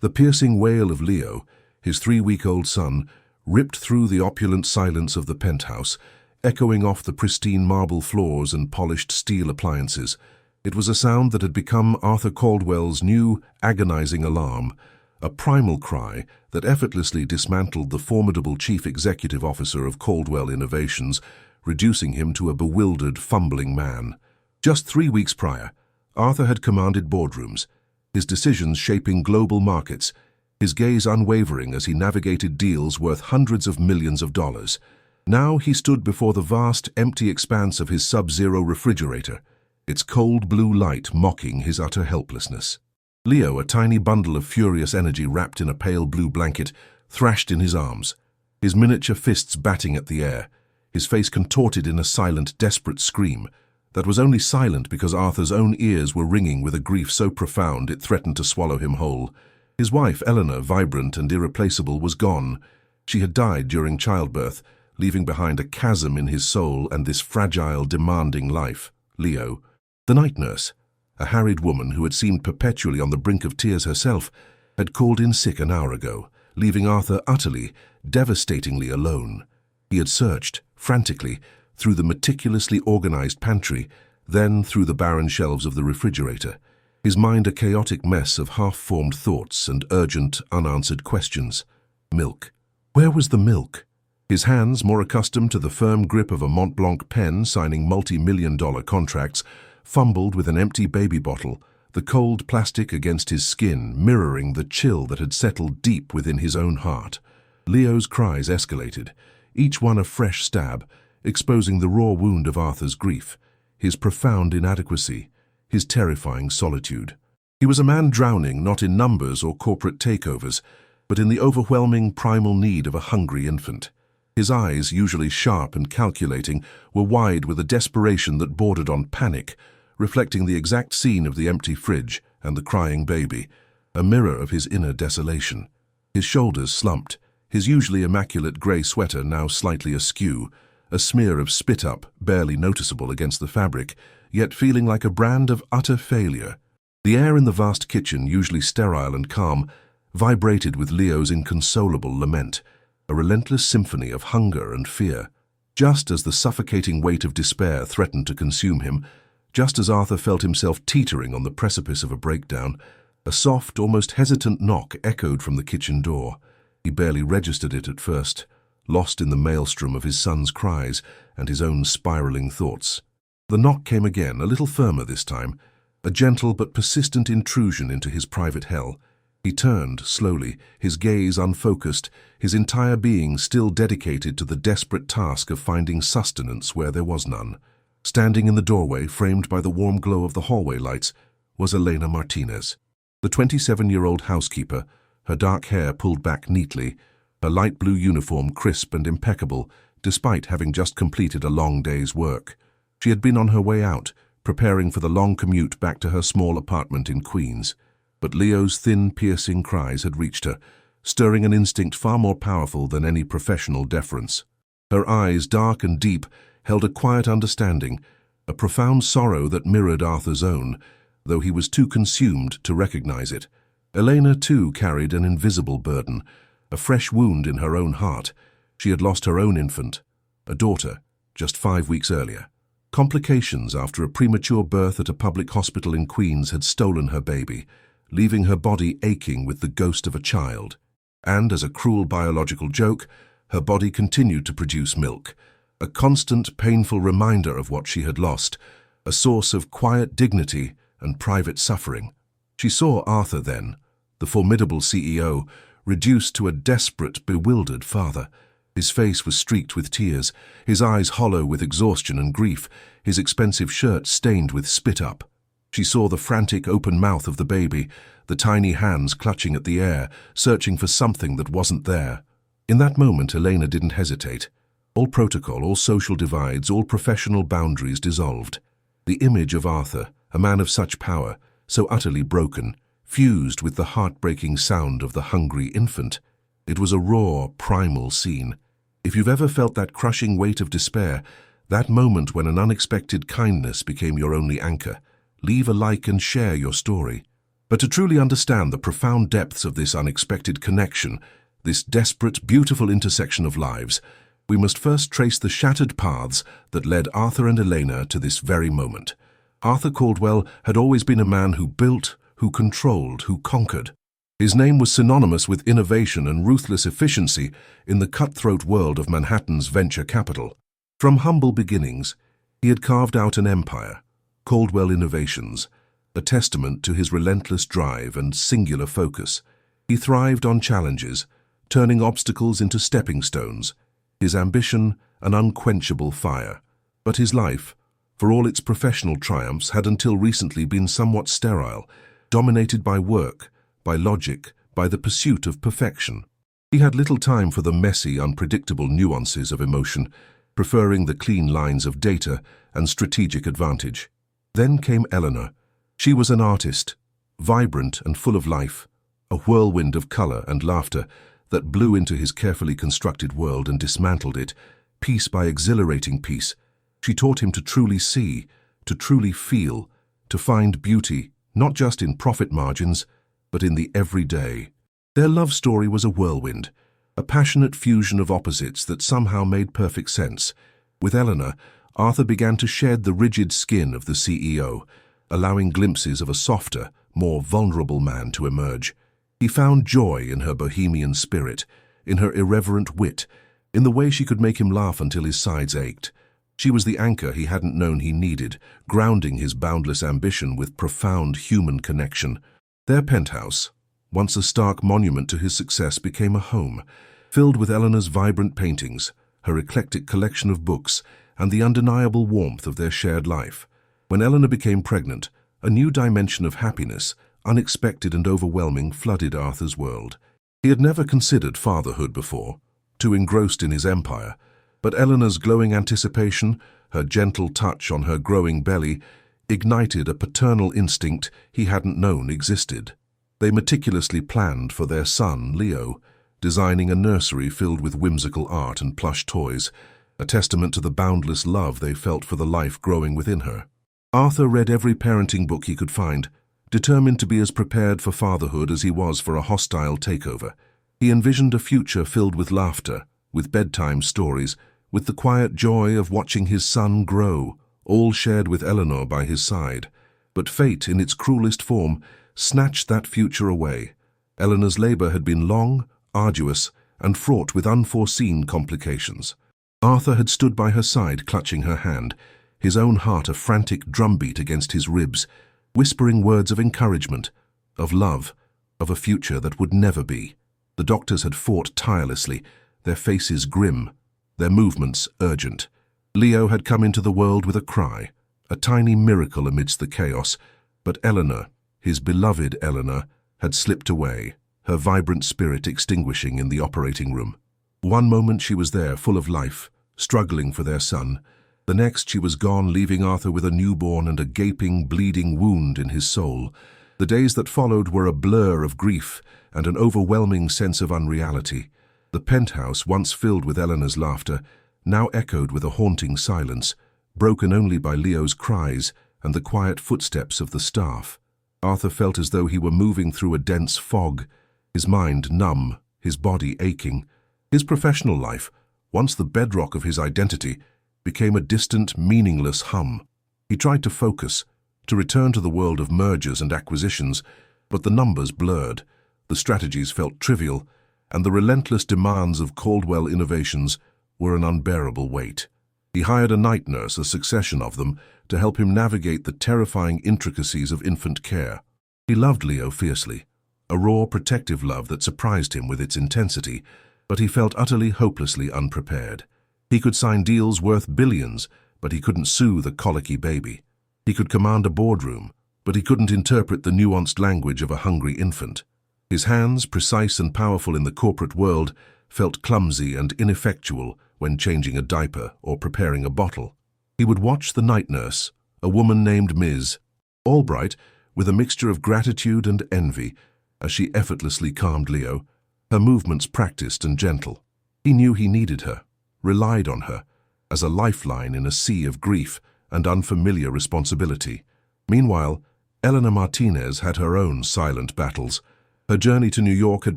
The piercing wail of Leo, his 3-week-old son, ripped through the opulent silence of the penthouse, echoing off the pristine marble floors and polished steel appliances. It was a sound that had become Arthur Caldwell's new, agonizing alarm, a primal cry that effortlessly dismantled the formidable chief executive officer of Caldwell Innovations, reducing him to a bewildered, fumbling man. Just 3 weeks prior, Arthur had commanded boardrooms, his decisions shaping global markets, his gaze unwavering as he navigated deals worth hundreds of millions of dollars. Now he stood before the vast, empty expanse of his sub-zero refrigerator, its cold blue light mocking his utter helplessness. Leo, a tiny bundle of furious energy wrapped in a pale blue blanket, thrashed in his arms, his miniature fists batting at the air, his face contorted in a silent, desperate scream that was only silent because Arthur's own ears were ringing with a grief so profound it threatened to swallow him whole. His wife, Eleanor, vibrant and irreplaceable, was gone. She had died during childbirth, leaving behind a chasm in his soul and this fragile, demanding life. Leo, the night nurse, a harried woman who had seemed perpetually on the brink of tears herself, had called in sick an hour ago, leaving Arthur utterly, devastatingly alone. He had searched, frantically, through the meticulously organized pantry, then through the barren shelves of the refrigerator, his mind a chaotic mess of half-formed thoughts and urgent, unanswered questions. Milk. Where was the milk? His hands, more accustomed to the firm grip of a Mont Blanc pen signing multi-million-dollar contracts, fumbled with an empty baby bottle, the cold plastic against his skin mirroring the chill that had settled deep within his own heart. Leo's cries escalated, each one a fresh stab, exposing the raw wound of Arthur's grief, his profound inadequacy, his terrifying solitude. He was a man drowning not in numbers or corporate takeovers, but in the overwhelming primal need of a hungry infant. His eyes, usually sharp and calculating, were wide with a desperation that bordered on panic, reflecting the exact scene of the empty fridge and the crying baby, a mirror of his inner desolation. His shoulders slumped, his usually immaculate grey sweater now slightly askew, a smear of spit-up barely noticeable against the fabric, yet feeling like a brand of utter failure. The air in the vast kitchen, usually sterile and calm, vibrated with Leo's inconsolable lament, a relentless symphony of hunger and fear. Just as the suffocating weight of despair threatened to consume him, just as Arthur felt himself teetering on the precipice of a breakdown, a soft, almost hesitant knock echoed from the kitchen door. He barely registered it at first, lost in the maelstrom of his son's cries and his own spiraling thoughts. The knock came again, a little firmer this time, a gentle but persistent intrusion into his private hell. He turned, slowly, his gaze unfocused, his entire being still dedicated to the desperate task of finding sustenance where there was none. Standing in the doorway, framed by the warm glow of the hallway lights, was Elena Martinez, the 27-year-old housekeeper, her dark hair pulled back neatly, her light blue uniform crisp and impeccable, despite having just completed a long day's work. She had been on her way out, preparing for the long commute back to her small apartment in Queens. But Leo's thin, piercing cries had reached her, stirring an instinct far more powerful than any professional deference. Her eyes, dark and deep, held a quiet understanding, a profound sorrow that mirrored Arthur's own, though he was too consumed to recognize it. Elena, too, carried an invisible burden, a fresh wound in her own heart. She had lost her own infant, a daughter, just 5 weeks earlier. Complications after a premature birth at a public hospital in Queens had stolen her baby, leaving her body aching with the ghost of a child. And, as a cruel biological joke, her body continued to produce milk, a constant, painful reminder of what she had lost, a source of quiet dignity and private suffering. She saw Arthur then, the formidable CEO, reduced to a desperate, bewildered father. His face was streaked with tears, his eyes hollow with exhaustion and grief, his expensive shirt stained with spit-up. She saw the frantic open mouth of the baby, the tiny hands clutching at the air, searching for something that wasn't there. In that moment, Elena didn't hesitate. All protocol, all social divides, all professional boundaries dissolved. The image of Arthur, a man of such power, so utterly broken, fused with the heartbreaking sound of the hungry infant. It was a raw, primal scene. If you've ever felt that crushing weight of despair, that moment when an unexpected kindness became your only anchor, leave a like and share your story. But to truly understand the profound depths of this unexpected connection, this desperate, beautiful intersection of lives, we must first trace the shattered paths that led Arthur and Elena to this very moment. Arthur Caldwell had always been a man who built, who controlled, who conquered. His name was synonymous with innovation and ruthless efficiency in the cutthroat world of Manhattan's venture capital. From humble beginnings, he had carved out an empire, Caldwell Innovations, a testament to his relentless drive and singular focus. He thrived on challenges, turning obstacles into stepping stones, his ambition an unquenchable fire. But his life, for all its professional triumphs, had until recently been somewhat sterile, dominated by work, by logic, by the pursuit of perfection. He had little time for the messy, unpredictable nuances of emotion, preferring the clean lines of data and strategic advantage. Then came Eleanor. She was an artist, vibrant and full of life, a whirlwind of color and laughter that blew into his carefully constructed world and dismantled it, piece by exhilarating piece. She taught him to truly see, to truly feel, to find beauty, not just in profit margins, but in the everyday. Their love story was a whirlwind, a passionate fusion of opposites that somehow made perfect sense. With Eleanor, Arthur began to shed the rigid skin of the CEO, allowing glimpses of a softer, more vulnerable man to emerge. He found joy in her bohemian spirit, in her irreverent wit, in the way she could make him laugh until his sides ached. She was the anchor he hadn't known he needed, grounding his boundless ambition with profound human connection. Their penthouse, once a stark monument to his success, became a home, filled with Eleanor's vibrant paintings, her eclectic collection of books, and the undeniable warmth of their shared life. When Eleanor became pregnant, a new dimension of happiness, unexpected and overwhelming, flooded Arthur's world. He had never considered fatherhood before, too engrossed in his empire, but Eleanor's glowing anticipation, her gentle touch on her growing belly, ignited a paternal instinct he hadn't known existed. They meticulously planned for their son, Leo, designing a nursery filled with whimsical art and plush toys, a testament to the boundless love they felt for the life growing within her. Arthur read every parenting book he could find, determined to be as prepared for fatherhood as he was for a hostile takeover. He envisioned a future filled with laughter, with bedtime stories, with the quiet joy of watching his son grow, all shared with Eleanor by his side. But fate, in its cruelest form, snatched that future away. Eleanor's labor had been long, arduous, and fraught with unforeseen complications. Arthur had stood by her side, clutching her hand, his own heart a frantic drumbeat against his ribs, whispering words of encouragement, of love, of a future that would never be. The doctors had fought tirelessly, their faces grim, their movements urgent. Leo had come into the world with a cry, a tiny miracle amidst the chaos, but Eleanor, his beloved Eleanor, had slipped away, her vibrant spirit extinguishing in the operating room. One moment she was there, full of life, struggling for their son. The next she was gone, leaving Arthur with a newborn and a gaping, bleeding wound in his soul. The days that followed were a blur of grief and an overwhelming sense of unreality. The penthouse, once filled with Eleanor's laughter, now echoed with a haunting silence, broken only by Leo's cries and the quiet footsteps of the staff. Arthur felt as though he were moving through a dense fog, his mind numb, his body aching. His professional life, once the bedrock of his identity, became a distant, meaningless hum. He tried to focus, to return to the world of mergers and acquisitions, but the numbers blurred, the strategies felt trivial, and the relentless demands of Caldwell Innovations were an unbearable weight. He hired a night nurse, a succession of them, to help him navigate the terrifying intricacies of infant care. He loved Leo fiercely, a raw, protective love that surprised him with its intensity, but he felt utterly, hopelessly unprepared. He could sign deals worth billions, but he couldn't soothe a colicky baby. He could command a boardroom, but he couldn't interpret the nuanced language of a hungry infant. His hands, precise and powerful in the corporate world, felt clumsy and ineffectual when changing a diaper or preparing a bottle. He would watch the night nurse, a woman named Ms. Albright, with a mixture of gratitude and envy, as she effortlessly calmed Leo, her movements practiced and gentle. He knew he needed her, relied on her, as a lifeline in a sea of grief and unfamiliar responsibility. Meanwhile, Eleanor Martinez had her own silent battles. Her journey to New York had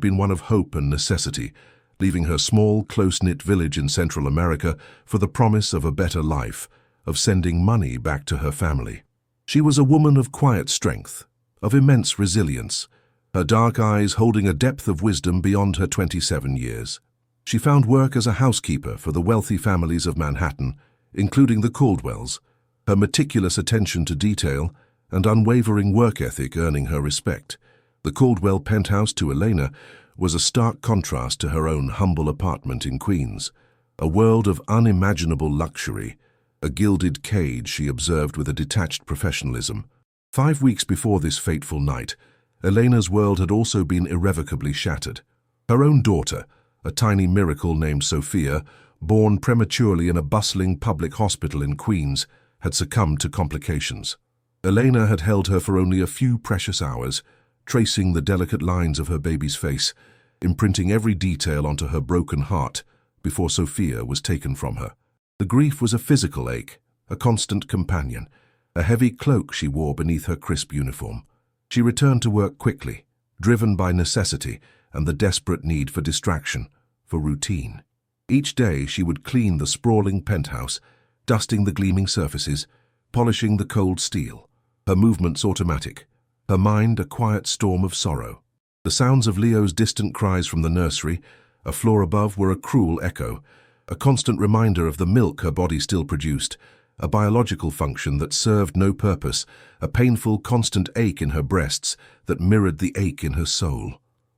been one of hope and necessity, leaving her small, close-knit village in Central America for the promise of a better life, of sending money back to her family. She was a woman of quiet strength, of immense resilience, her dark eyes holding a depth of wisdom beyond her 27 years. She found work as a housekeeper for the wealthy families of Manhattan, including the Caldwells, her meticulous attention to detail and unwavering work ethic earning her respect. The Caldwell penthouse to Elena was a stark contrast to her own humble apartment in Queens, a world of unimaginable luxury, a gilded cage she observed with a detached professionalism. 5 weeks before this fateful night, Elena's world had also been irrevocably shattered. Her own daughter, a tiny miracle named Sophia, born prematurely in a bustling public hospital in Queens, had succumbed to complications. Elena had held her for only a few precious hours, tracing the delicate lines of her baby's face, imprinting every detail onto her broken heart before Sophia was taken from her. The grief was a physical ache, a constant companion, a heavy cloak she wore beneath her crisp uniform. She returned to work quickly, driven by necessity and the desperate need for distraction, for routine. Each day she would clean the sprawling penthouse, dusting the gleaming surfaces, polishing the cold steel, her movements automatic, her mind a quiet storm of sorrow. The sounds of Leo's distant cries from the nursery, a floor above, were a cruel echo, a constant reminder of the milk her body still produced, a biological function that served no purpose, a painful, constant ache in her breasts that mirrored the ache in her soul.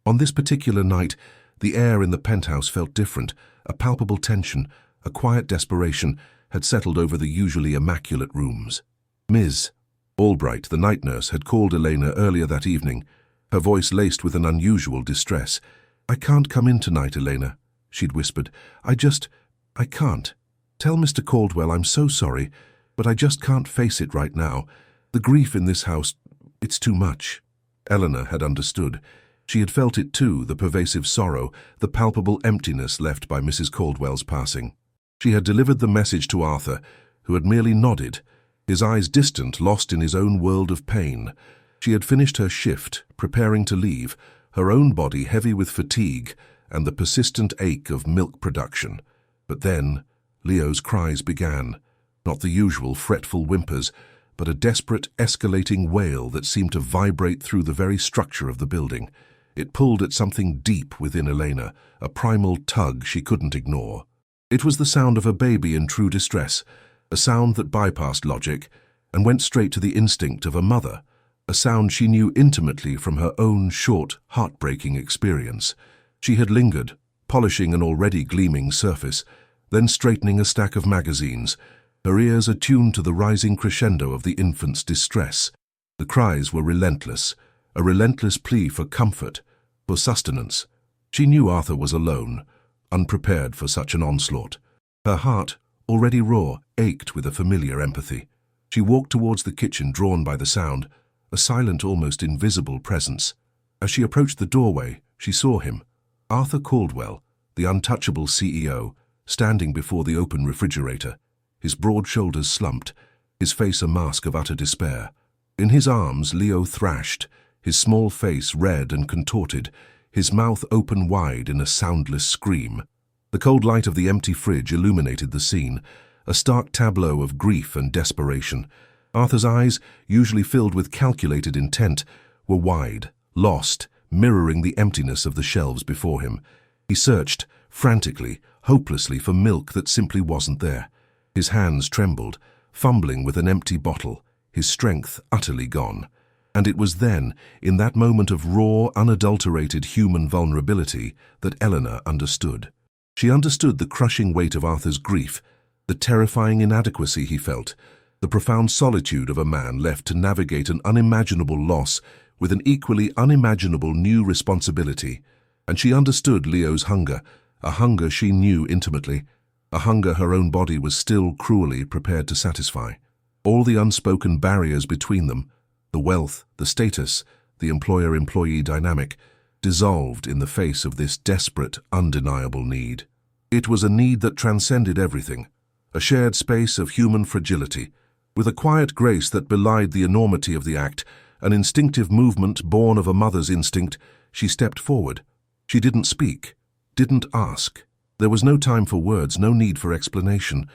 On this particular night, the air in the penthouse felt different. A palpable tension, a quiet desperation, had settled over the usually immaculate rooms. Ms. Albright, the night nurse, had called Elena earlier that evening, her voice laced with an unusual distress. "I can't come in tonight, Elena," she'd whispered. I can't. Tell Mr. Caldwell I'm so sorry, but I just can't face it right now. The grief in this house, it's too much." Eleanor had understood. She had felt it too, the pervasive sorrow, the palpable emptiness left by Mrs. Caldwell's passing. She had delivered the message to Arthur, who had merely nodded, his eyes distant, lost in his own world of pain. She had finished her shift, preparing to leave, her own body heavy with fatigue and the persistent ache of milk production. But then, Leo's cries began, not the usual fretful whimpers, but a desperate, escalating wail that seemed to vibrate through the very structure of the building. It pulled at something deep within Elena, a primal tug she couldn't ignore. It was the sound of a baby in true distress, a sound that bypassed logic and went straight to the instinct of a mother, a sound she knew intimately from her own short, heartbreaking experience. She had lingered, polishing an already gleaming surface, then straightening a stack of magazines, her ears attuned to the rising crescendo of the infant's distress. The cries were relentless, a relentless plea for comfort, for sustenance. She knew Arthur was alone, unprepared for such an onslaught. Her heart, already raw, ached with a familiar empathy. She walked towards the kitchen, drawn by the sound, a silent, almost invisible presence. As she approached the doorway, she saw him, Arthur Caldwell, the untouchable CEO, standing before the open refrigerator, his broad shoulders slumped, his face a mask of utter despair. In his arms, Leo thrashed, his small face red and contorted, his mouth open wide in a soundless scream. The cold light of the empty fridge illuminated the scene, a stark tableau of grief and desperation. Arthur's eyes, usually filled with calculated intent, were wide, lost, mirroring the emptiness of the shelves before him. He searched, frantically, hopelessly, for milk that simply wasn't there. His hands trembled, fumbling with an empty bottle, his strength utterly gone. And it was then, in that moment of raw, unadulterated human vulnerability, that Eleanor understood. She understood the crushing weight of Arthur's grief, the terrifying inadequacy he felt, the profound solitude of a man left to navigate an unimaginable loss with an equally unimaginable new responsibility. And she understood Leo's hunger, a hunger she knew intimately, a hunger her own body was still cruelly prepared to satisfy. All the unspoken barriers between them, the wealth, the status, the employer-employee dynamic, dissolved in the face of this desperate, undeniable need. It was a need that transcended everything, a shared space of human fragility, with a quiet grace that belied the enormity of the act An instinctive movement born of a mother's instinct, she stepped forward. She didn't speak, didn't ask. There was no time for words, no need for explanation.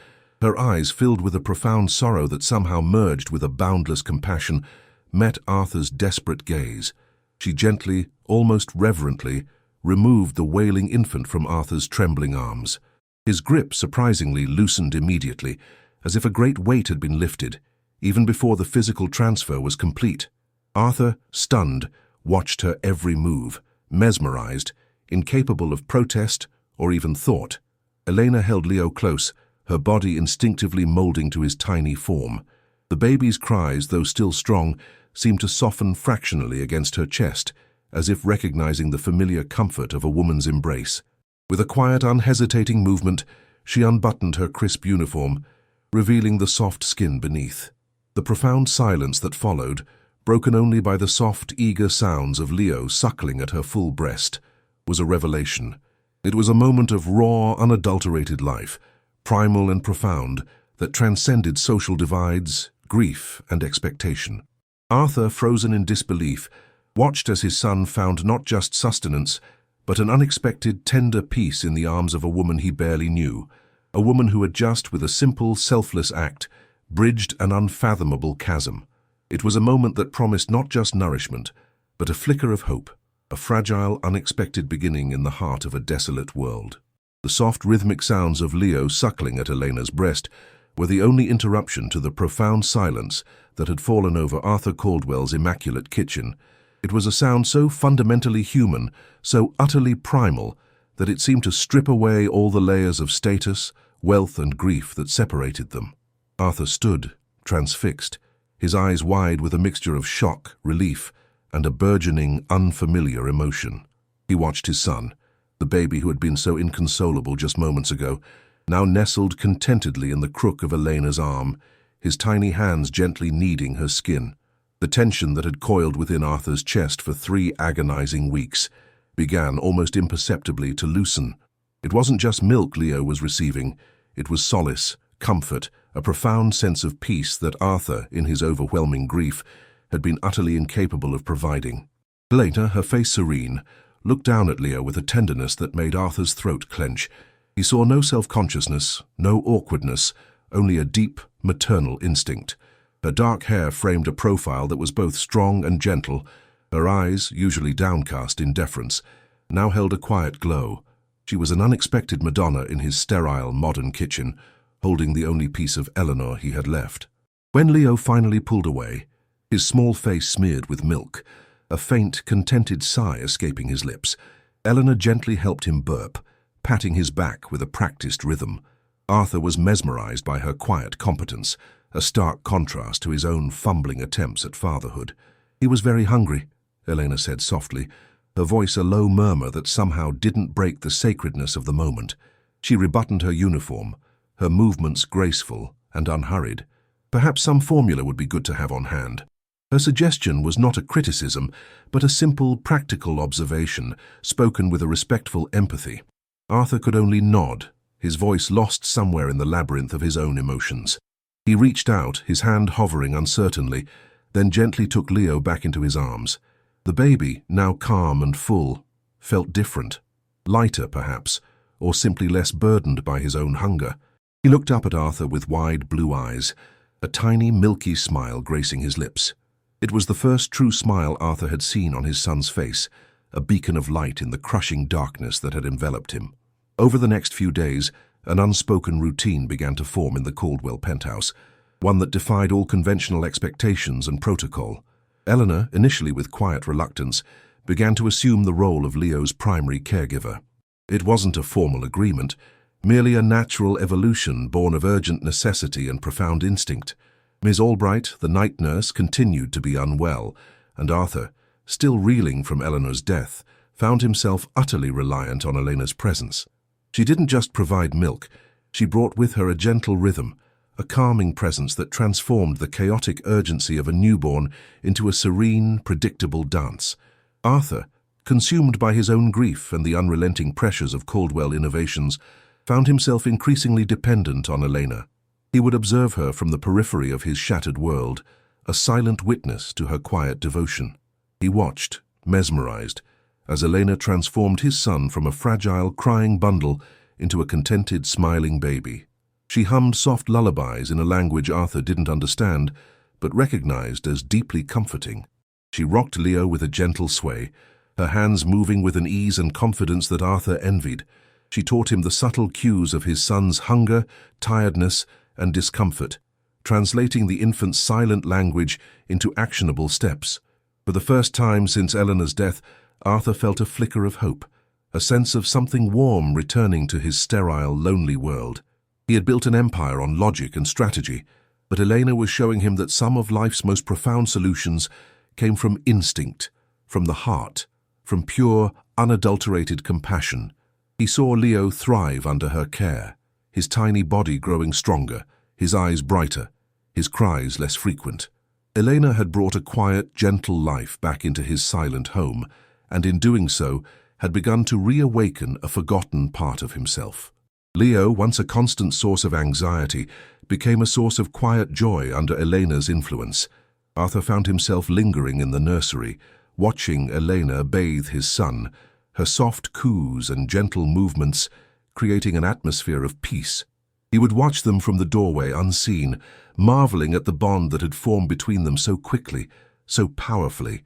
Her eyes, filled with a profound sorrow that somehow merged with a boundless compassion, met Arthur's desperate gaze. She gently, almost reverently, removed the wailing infant from Arthur's trembling arms. His grip surprisingly loosened immediately, as if a great weight had been lifted, even before the physical transfer was complete. Arthur, stunned, watched her every move, mesmerized, incapable of protest or even thought. Elena held Leo close, her body instinctively molding to his tiny form. The baby's cries, though still strong, seemed to soften fractionally against her chest, as if recognizing the familiar comfort of a woman's embrace. With a quiet, unhesitating movement, she unbuttoned her crisp uniform, revealing the soft skin beneath. The profound silence that followed, broken only by the soft, eager sounds of Leo suckling at her full breast, was a revelation. It was a moment of raw, unadulterated life, primal and profound, that transcended social divides, grief, and expectation. Arthur, frozen in disbelief, watched as his son found not just sustenance, but an unexpected, tender peace in the arms of a woman he barely knew, a woman who had just, with a simple, selfless act, bridged an unfathomable chasm. It was a moment that promised not just nourishment, but a flicker of hope, a fragile, unexpected beginning in the heart of a desolate world. The soft, rhythmic sounds of Leo suckling at Elena's breast were the only interruption to the profound silence that had fallen over Arthur Caldwell's immaculate kitchen. It was a sound so fundamentally human, so utterly primal, that it seemed to strip away all the layers of status, wealth, and grief that separated them. Arthur stood, transfixed, his eyes wide with a mixture of shock, relief, and a burgeoning, unfamiliar emotion. He watched his son, the baby who had been so inconsolable just moments ago, now nestled contentedly in the crook of Elena's arm, his tiny hands gently kneading her skin. The tension that had coiled within Arthur's chest for 3 agonizing weeks began almost imperceptibly to loosen. It wasn't just milk Leo was receiving, it was solace, comfort, a profound sense of peace that Arthur, in his overwhelming grief, had been utterly incapable of providing. Elena, her face serene, looked down at Leo with a tenderness that made Arthur's throat clench. He saw no self-consciousness, no awkwardness, only a deep, maternal instinct. Her dark hair framed a profile that was both strong and gentle. Her eyes, usually downcast in deference, now held a quiet glow. She was an unexpected Madonna in his sterile, modern kitchen, holding the only piece of Eleanor he had left. When Leo finally pulled away, his small face smeared with milk, a faint, contented sigh escaping his lips, Eleanor gently helped him burp, patting his back with a practiced rhythm. Arthur was mesmerized by her quiet competence, a stark contrast to his own fumbling attempts at fatherhood. "He was very hungry," Elena said softly, her voice a low murmur that somehow didn't break the sacredness of the moment. She rebuttoned her uniform, her movements graceful and unhurried. Perhaps some formula would be good to have on hand. Her suggestion was not a criticism, but a simple, practical observation, spoken with a respectful empathy. Arthur could only nod, his voice lost somewhere in the labyrinth of his own emotions. He reached out, his hand hovering uncertainly, then gently took Leo back into his arms. The baby, now calm and full, felt different, lighter perhaps, or simply less burdened by his own hunger. He looked up at Arthur with wide blue eyes, a tiny milky smile gracing his lips. It was the first true smile Arthur had seen on his son's face, a beacon of light in the crushing darkness that had enveloped him. Over the next few days, an unspoken routine began to form in the Caldwell penthouse, one that defied all conventional expectations and protocol. Eleanor, initially with quiet reluctance, began to assume the role of Leo's primary caregiver. It wasn't a formal agreement, merely a natural evolution born of urgent necessity and profound instinct. Miss Albright, the night nurse, continued to be unwell, and Arthur, still reeling from Eleanor's death, found himself utterly reliant on Elena's presence. She didn't just provide milk, she brought with her a gentle rhythm, a calming presence that transformed the chaotic urgency of a newborn into a serene, predictable dance. Arthur, consumed by his own grief and the unrelenting pressures of Caldwell innovations, found himself increasingly dependent on Elena. He would observe her from the periphery of his shattered world, a silent witness to her quiet devotion. He watched, mesmerized, as Elena transformed his son from a fragile, crying bundle into a contented, smiling baby. She hummed soft lullabies in a language Arthur didn't understand, but recognized as deeply comforting. She rocked Leo with a gentle sway, her hands moving with an ease and confidence that Arthur envied. She taught him the subtle cues of his son's hunger, tiredness, and discomfort, translating the infant's silent language into actionable steps. For the first time since Eleanor's death, Arthur felt a flicker of hope, a sense of something warm returning to his sterile, lonely world. He had built an empire on logic and strategy, but Elena was showing him that some of life's most profound solutions came from instinct, from the heart, from pure, unadulterated compassion. He saw Leo thrive under her care, his tiny body growing stronger, his eyes brighter, his cries less frequent. Elena had brought a quiet, gentle life back into his silent home, and in doing so, had begun to reawaken a forgotten part of himself. Leo, once a constant source of anxiety, became a source of quiet joy under Elena's influence. Arthur found himself lingering in the nursery, watching Elena bathe his son, her soft coos and gentle movements creating an atmosphere of peace. He would watch them from the doorway unseen, marveling at the bond that had formed between them so quickly, so powerfully.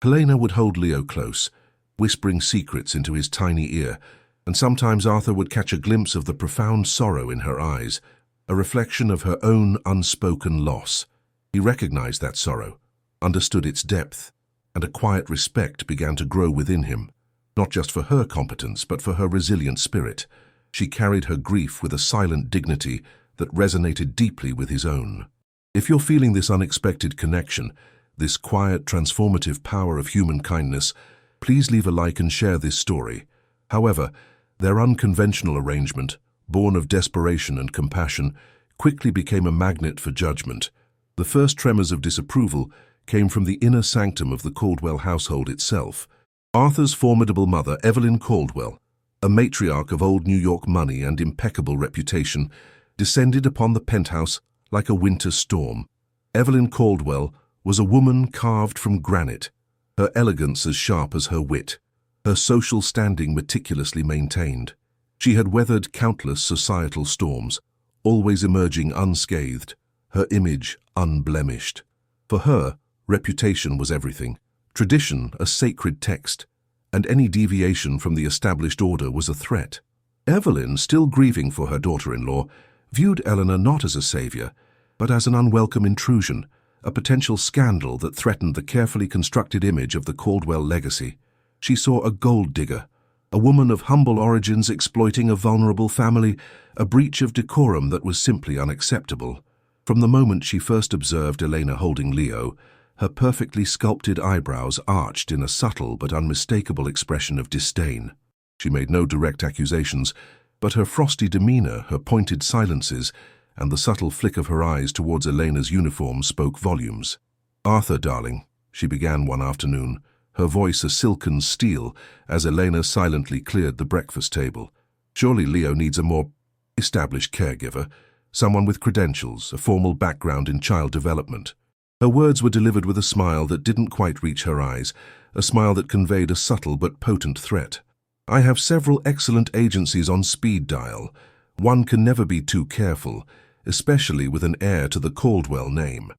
Elena would hold Leo close, whispering secrets into his tiny ear, and sometimes Arthur would catch a glimpse of the profound sorrow in her eyes, a reflection of her own unspoken loss. He recognized that sorrow, understood its depth, and a quiet respect began to grow within him, not just for her competence, but for her resilient spirit. She carried her grief with a silent dignity that resonated deeply with his own. If you're feeling this unexpected connection, this quiet, transformative power of human kindness, please leave a like and share this story. However, their unconventional arrangement, born of desperation and compassion, quickly became a magnet for judgment. The first tremors of disapproval came from the inner sanctum of the Caldwell household itself. Arthur's formidable mother, Evelyn Caldwell, a matriarch of old New York money and impeccable reputation, descended upon the penthouse like a winter storm. Evelyn Caldwell was a woman carved from granite, her elegance as sharp as her wit, her social standing meticulously maintained. She had weathered countless societal storms, always emerging unscathed, her image unblemished. For her, reputation was everything, tradition a sacred text, and any deviation from the established order was a threat. Evelyn, still grieving for her daughter-in-law, viewed Eleanor not as a savior, but as an unwelcome intrusion, a potential scandal that threatened the carefully constructed image of the Caldwell legacy. She saw a gold digger, a woman of humble origins exploiting a vulnerable family, a breach of decorum that was simply unacceptable. From the moment she first observed Elena holding Leo, her perfectly sculpted eyebrows arched in a subtle but unmistakable expression of disdain. She made no direct accusations, but her frosty demeanor, her pointed silences, and the subtle flick of her eyes towards Elena's uniform spoke volumes. "Arthur, darling," she began one afternoon, her voice a silken steel as Elena silently cleared the breakfast table. "Surely Leo needs a more established caregiver, someone with credentials, a formal background in child development." Her words were delivered with a smile that didn't quite reach her eyes, a smile that conveyed a subtle but potent threat. "I have several excellent agencies on speed dial. One can never be too careful, especially with an heir to the Caldwell name."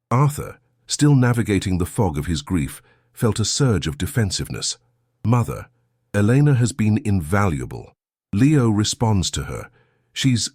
Arthur, still navigating the fog of his grief, felt a surge of defensiveness. "Mother, Elena has been invaluable. Leo responds to her. She's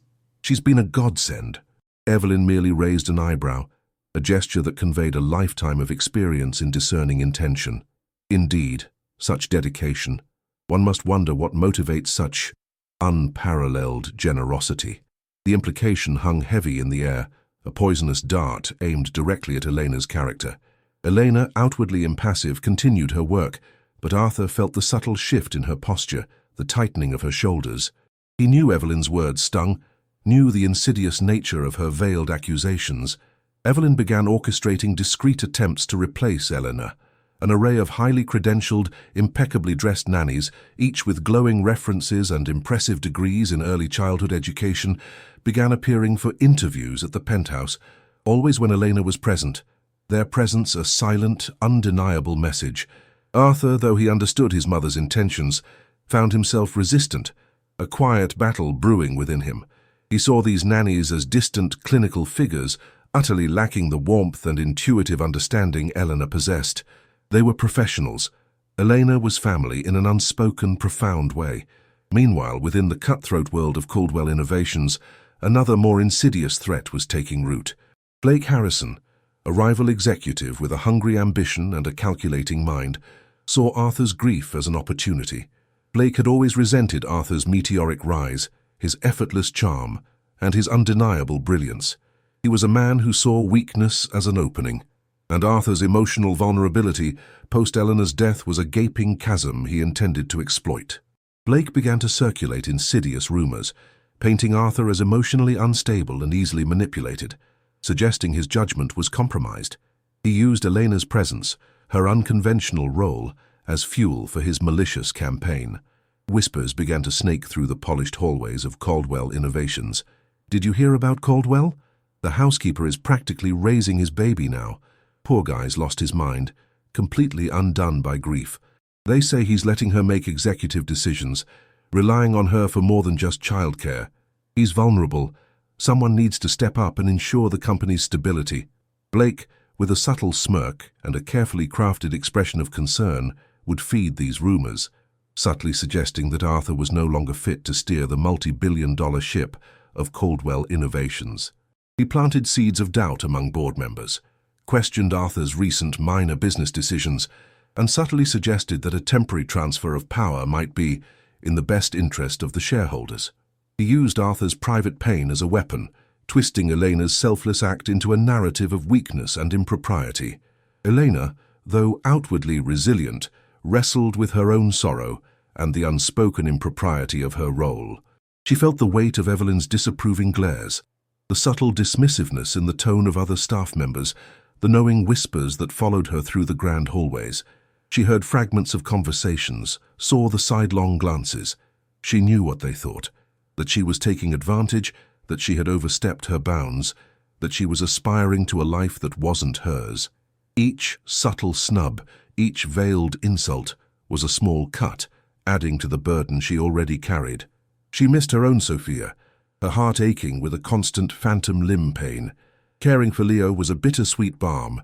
been a godsend." Evelyn merely raised an eyebrow, a gesture that conveyed a lifetime of experience in discerning intention. Indeed, such dedication. One must wonder what motivates such unparalleled generosity. The implication hung heavy in the air, a poisonous dart aimed directly at Elena's character. Elena, outwardly impassive, continued her work, but Arthur felt the subtle shift in her posture, the tightening of her shoulders. He knew Evelyn's words stung, knew the insidious nature of her veiled accusations. Evelyn began orchestrating discreet attempts to replace Eleanor. An array of highly credentialed, impeccably dressed nannies, each with glowing references and impressive degrees in early childhood education, began appearing for interviews at the penthouse, always when Elena was present. their presence a silent, undeniable message. Arthur, though he understood his mother's intentions, found himself resistant, a quiet battle brewing within him. He saw these nannies as distant clinical figures, utterly lacking the warmth and intuitive understanding Eleanor possessed. They were professionals. Elena was family in an unspoken, profound way. Meanwhile, within the cutthroat world of Caldwell Innovations, another more insidious threat was taking root. Blake Harrison, a rival executive with a hungry ambition and a calculating mind, saw Arthur's grief as an opportunity. Blake had always resented Arthur's meteoric rise, his effortless charm, and his undeniable brilliance. He was a man who saw weakness as an opening, and Arthur's emotional vulnerability post-Eleanor's death was a gaping chasm he intended to exploit. Blake began to circulate insidious rumors, painting Arthur as emotionally unstable and easily manipulated, suggesting his judgment was compromised. He used Elena's presence, her unconventional role, as fuel for his malicious campaign. Whispers began to snake through the polished hallways of Caldwell Innovations. "Did you hear about Caldwell? The housekeeper is practically raising his baby now. Poor guy's lost his mind, completely undone by grief. They say he's letting her make executive decisions, relying on her for more than just childcare. He's vulnerable. Someone needs to step up and ensure the company's stability." Blake, with a subtle smirk and a carefully crafted expression of concern, would feed these rumors, subtly suggesting that Arthur was no longer fit to steer the multi-billion-dollar ship of Caldwell Innovations. He planted seeds of doubt among board members, questioned Arthur's recent minor business decisions, and subtly suggested that a temporary transfer of power might be in the best interest of the shareholders. He used Arthur's private pain as a weapon, twisting Elena's selfless act into a narrative of weakness and impropriety. Elena, though outwardly resilient, wrestled with her own sorrow and the unspoken impropriety of her role. She felt the weight of Evelyn's disapproving glares, the subtle dismissiveness in the tone of other staff members, the knowing whispers that followed her through the grand hallways. She heard fragments of conversations, saw the sidelong glances. She knew what they thought, that she was taking advantage, that she had overstepped her bounds, that she was aspiring to a life that wasn't hers. Each subtle snub, each veiled insult, was a small cut, adding to the burden she already carried. She missed her own Sophia, her heart aching with a constant phantom limb pain. Caring for Leo was a bittersweet balm,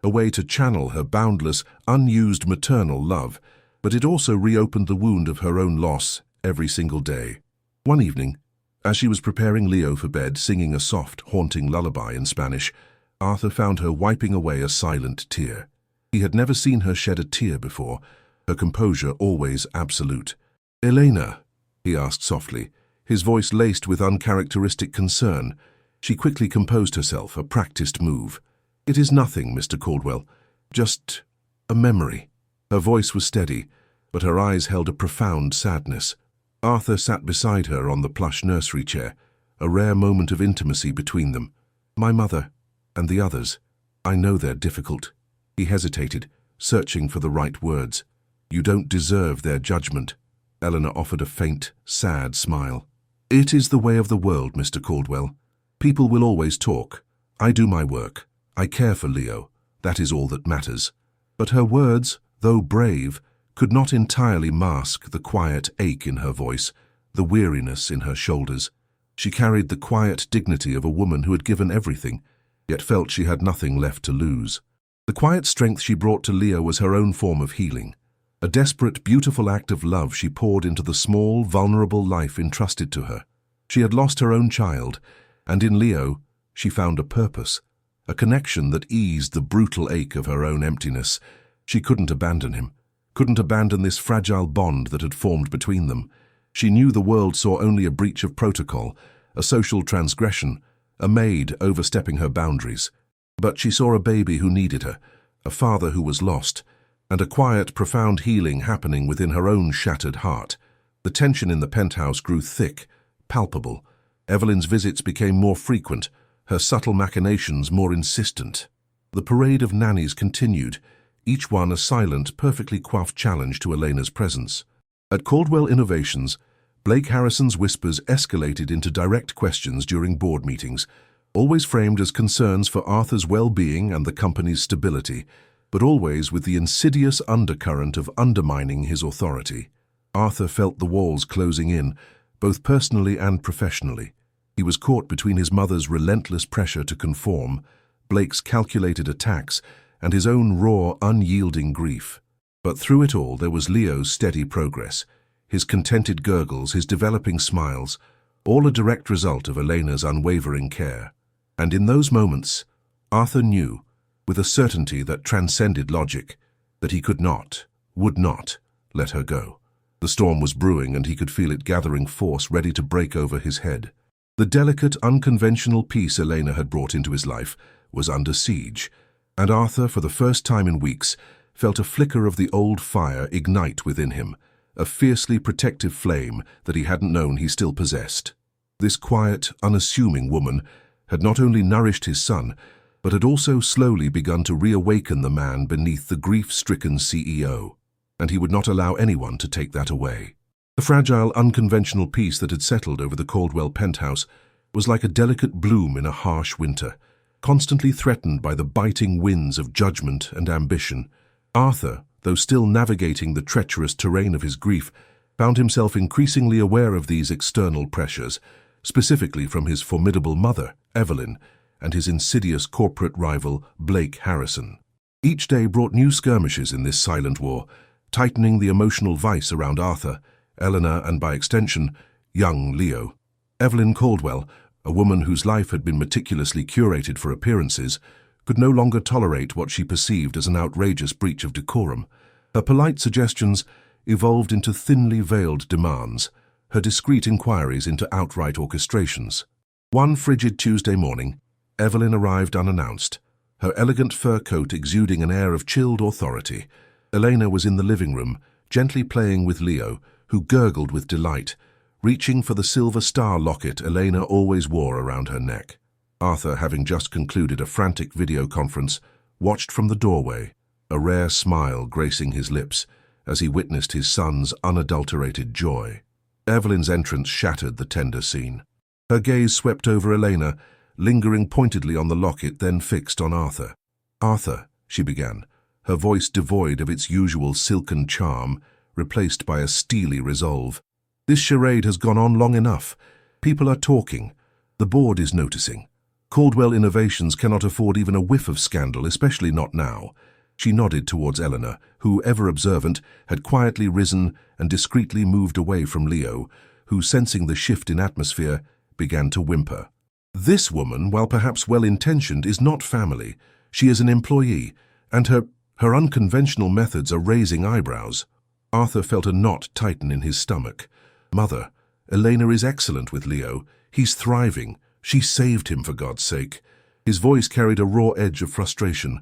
a way to channel her boundless, unused maternal love, but it also reopened the wound of her own loss every single day. One evening, as she was preparing Leo for bed, singing a soft, haunting lullaby in Spanish, Arthur found her wiping away a silent tear. He had never seen her shed a tear before, her composure always absolute. "Elena?" he asked softly, his voice laced with uncharacteristic concern. She quickly composed herself, a practiced move. "It is nothing, Mr. Caldwell. Just a memory." Her voice was steady, but her eyes held a profound sadness. Arthur sat beside her on the plush nursery chair, a rare moment of intimacy between them. "My mother, and the others. I know they're difficult." He hesitated, searching for the right words. "You don't deserve their judgment." Eleanor offered a faint, sad smile. "It is the way of the world, Mr. Caldwell. People will always talk. I do my work. I care for Leo. That is all that matters." But her words, though brave, could not entirely mask the quiet ache in her voice, the weariness in her shoulders. She carried the quiet dignity of a woman who had given everything, yet felt she had nothing left to lose. The quiet strength she brought to Leo was her own form of healing. A desperate, beautiful act of love she poured into the small, vulnerable life entrusted to her. She had lost her own child, and in Leo she found a purpose, a connection that eased the brutal ache of her own emptiness. She couldn't abandon him, couldn't abandon this fragile bond that had formed between them. She knew the world saw only a breach of protocol, a social transgression, a maid overstepping her boundaries. But she saw a baby who needed her, a father who was lost, and a quiet, profound healing happening within her own shattered heart. The tension in the penthouse grew thick, palpable. Evelyn's visits became more frequent, her subtle machinations more insistent. The parade of nannies continued, each one a silent, perfectly coiffed challenge to Elena's presence. At Caldwell Innovations, Blake Harrison's whispers escalated into direct questions during board meetings, always framed as concerns for Arthur's well-being and the company's stability, but always with the insidious undercurrent of undermining his authority. Arthur felt the walls closing in, both personally and professionally. He was caught between his mother's relentless pressure to conform, Blake's calculated attacks, and his own raw, unyielding grief. But through it all there was Leo's steady progress, his contented gurgles, his developing smiles, all a direct result of Elena's unwavering care. And in those moments, Arthur knew, with a certainty that transcended logic, that he could not, would not, let her go. The storm was brewing, and he could feel it gathering force, ready to break over his head. The delicate, unconventional peace Elena had brought into his life was under siege, and Arthur, for the first time in weeks, felt a flicker of the old fire ignite within him, a fiercely protective flame that he hadn't known he still possessed. This quiet, unassuming woman had not only nourished his son, but had also slowly begun to reawaken the man beneath the grief-stricken CEO, and he would not allow anyone to take that away. The fragile, unconventional peace that had settled over the Caldwell penthouse was like a delicate bloom in a harsh winter, constantly threatened by the biting winds of judgment and ambition. Arthur, though still navigating the treacherous terrain of his grief, found himself increasingly aware of these external pressures, specifically from his formidable mother, Evelyn, and his insidious corporate rival, Blake Harrison. Each day brought new skirmishes in this silent war, tightening the emotional vice around Arthur, Eleanor, and by extension, young Leo. Evelyn Caldwell, a woman whose life had been meticulously curated for appearances, could no longer tolerate what she perceived as an outrageous breach of decorum. Her polite suggestions evolved into thinly veiled demands, her discreet inquiries into outright orchestrations. One frigid Tuesday morning, Evelyn arrived unannounced, her elegant fur coat exuding an air of chilled authority. Elena was in the living room, gently playing with Leo, who gurgled with delight, reaching for the silver star locket Elena always wore around her neck. Arthur, having just concluded a frantic video conference, watched from the doorway, a rare smile gracing his lips as he witnessed his son's unadulterated joy. Evelyn's entrance shattered the tender scene. Her gaze swept over Elena, lingering pointedly on the locket, then fixed on Arthur. "Arthur," she began, her voice devoid of its usual silken charm, replaced by a steely resolve. "This charade has gone on long enough. People are talking. The board is noticing. Caldwell Innovations cannot afford even a whiff of scandal, especially not now." She nodded towards Eleanor, who, ever observant, had quietly risen and discreetly moved away from Leo, who, sensing the shift in atmosphere, began to whimper. "This woman, while perhaps well-intentioned, is not family. She is an employee, and her unconventional methods are raising eyebrows." Arthur felt a knot tighten in his stomach. "Mother, Elena is excellent with Leo. He's thriving. She saved him, for God's sake." His voice carried a raw edge of frustration.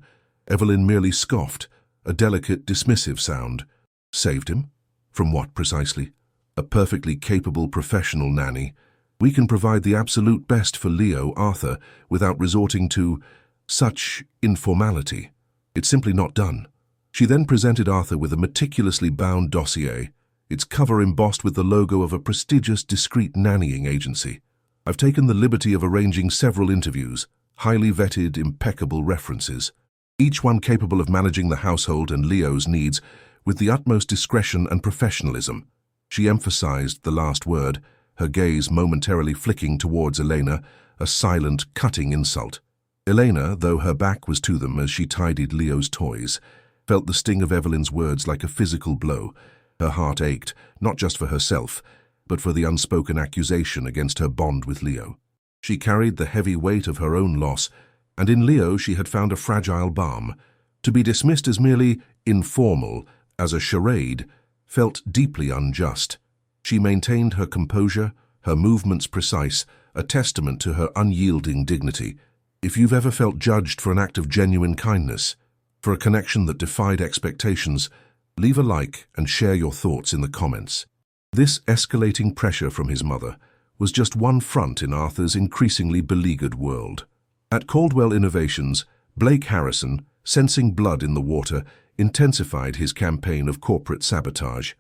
Evelyn merely scoffed, a delicate, dismissive sound. "Saved him? From what, precisely?" "A perfectly capable professional nanny. We can provide the absolute best for Leo, Arthur, without resorting to such informality. It's simply not done." She then presented Arthur with a meticulously bound dossier, its cover embossed with the logo of a prestigious, discreet nannying agency. "I've taken the liberty of arranging several interviews, highly vetted, impeccable references, each one capable of managing the household and Leo's needs with the utmost discretion and professionalism." She emphasized the last word, her gaze momentarily flicking towards Elena, a silent, cutting insult. Elena, though her back was to them as she tidied Leo's toys, felt the sting of Evelyn's words like a physical blow. Her heart ached, not just for herself, but for the unspoken accusation against her bond with Leo. She carried the heavy weight of her own loss, and in Leo she had found a fragile balm. To be dismissed as merely informal, as a charade, felt deeply unjust. She maintained her composure, her movements precise, a testament to her unyielding dignity. If you've ever felt judged for an act of genuine kindness, for a connection that defied expectations, leave a like and share your thoughts in the comments. This escalating pressure from his mother was just one front in Arthur's increasingly beleaguered world. At Caldwell Innovations, Blake Harrison, sensing blood in the water, intensified his campaign of corporate sabotage.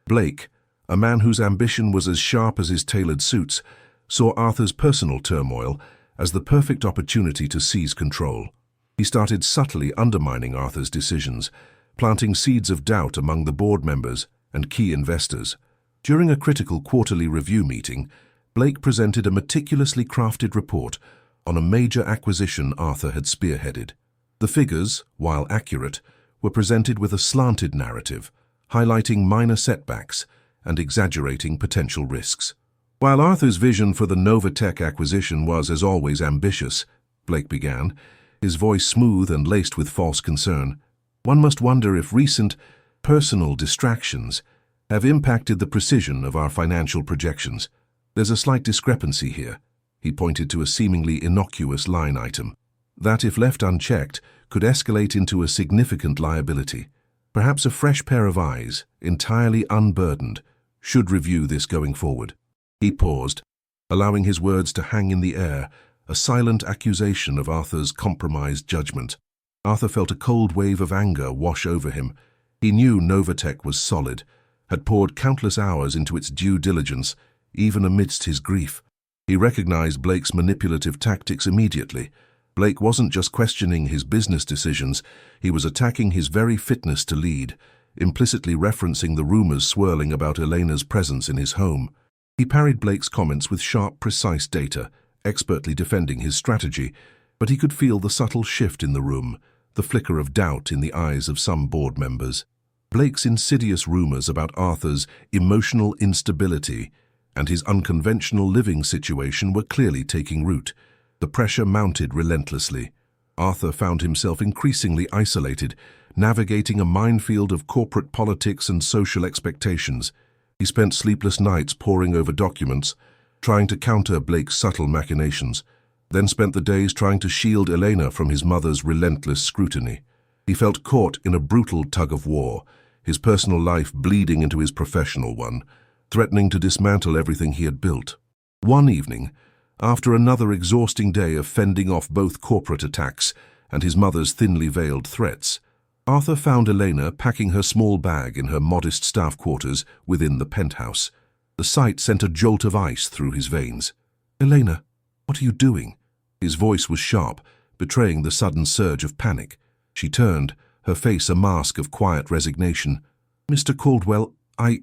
Blake, a man whose ambition was as sharp as his tailored suits, saw Arthur's personal turmoil as the perfect opportunity to seize control. He started subtly undermining Arthur's decisions, planting seeds of doubt among the board members and key investors. During a critical quarterly review meeting, Blake presented a meticulously crafted report on a major acquisition Arthur had spearheaded. The figures, while accurate, were presented with a slanted narrative, highlighting minor setbacks and exaggerating potential risks. While Arthur's vision for the Novatech acquisition was, as always, ambitious, Blake began, his voice smooth and laced with false concern, one must wonder if recent personal distractions have impacted the precision of our financial projections. There's a slight discrepancy here. He pointed to a seemingly innocuous line item that, if left unchecked, could escalate into a significant liability. Perhaps a fresh pair of eyes, entirely unburdened, should review this going forward. He paused, allowing his words to hang in the air, a silent accusation of Arthur's compromised judgment. Arthur felt a cold wave of anger wash over him. He knew Novatech was solid, had poured countless hours into its due diligence, even amidst his grief. He recognized Blake's manipulative tactics immediately. Blake wasn't just questioning his business decisions, he was attacking his very fitness to lead, implicitly referencing the rumors swirling about Elena's presence in his home. He parried Blake's comments with sharp, precise data, expertly defending his strategy, but he could feel the subtle shift in the room, the flicker of doubt in the eyes of some board members. Blake's insidious rumors about Arthur's emotional instability and his unconventional living situation were clearly taking root. The pressure mounted relentlessly. Arthur found himself increasingly isolated, navigating a minefield of corporate politics and social expectations. He spent sleepless nights poring over documents, trying to counter Blake's subtle machinations, then spent the days trying to shield Elena from his mother's relentless scrutiny. He felt caught in a brutal tug-of-war, his personal life bleeding into his professional one, threatening to dismantle everything he had built. One evening, after another exhausting day of fending off both corporate attacks and his mother's thinly veiled threats, Arthur found Elena packing her small bag in her modest staff quarters within the penthouse. The sight sent a jolt of ice through his veins. "Elena, what are you doing?" His voice was sharp, betraying the sudden surge of panic. She turned, her face a mask of quiet resignation. "Mr. Caldwell, I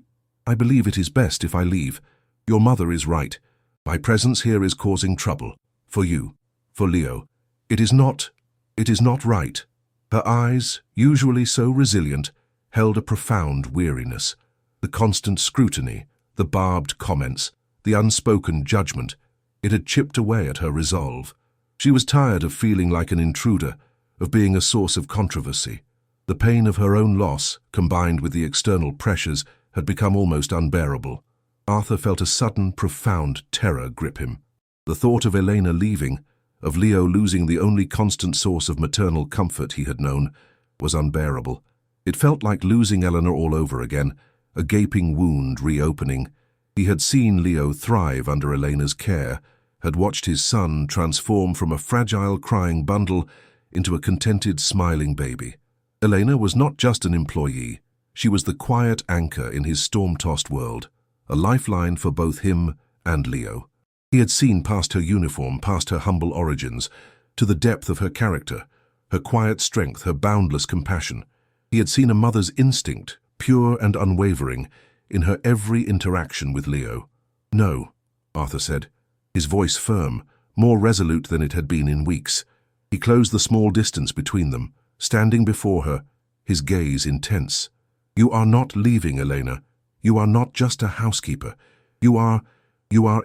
believe it is best if I leave. Your mother is right. My presence here is causing trouble. For you, for Leo. It is not right." Her eyes, usually so resilient, held a profound weariness. The constant scrutiny, the barbed comments, the unspoken judgment, it had chipped away at her resolve. She was tired of feeling like an intruder, of being a source of controversy. The pain of her own loss, combined with the external pressures, had become almost unbearable. Arthur felt a sudden, profound terror grip him. The thought of Elena leaving, of Leo losing the only constant source of maternal comfort he had known, was unbearable. It felt like losing Eleanor all over again, a gaping wound reopening. He had seen Leo thrive under Elena's care, had watched his son transform from a fragile, crying bundle into a contented, smiling baby. Elena was not just an employee. She was the quiet anchor in his storm-tossed world, a lifeline for both him and Leo. He had seen past her uniform, past her humble origins, to the depth of her character, her quiet strength, her boundless compassion. He had seen a mother's instinct, pure and unwavering, in her every interaction with Leo. "No," Arthur said, his voice firm, more resolute than it had been in weeks. He closed the small distance between them, standing before her, his gaze intense. "You are not leaving, Elena. You are not just a housekeeper. You are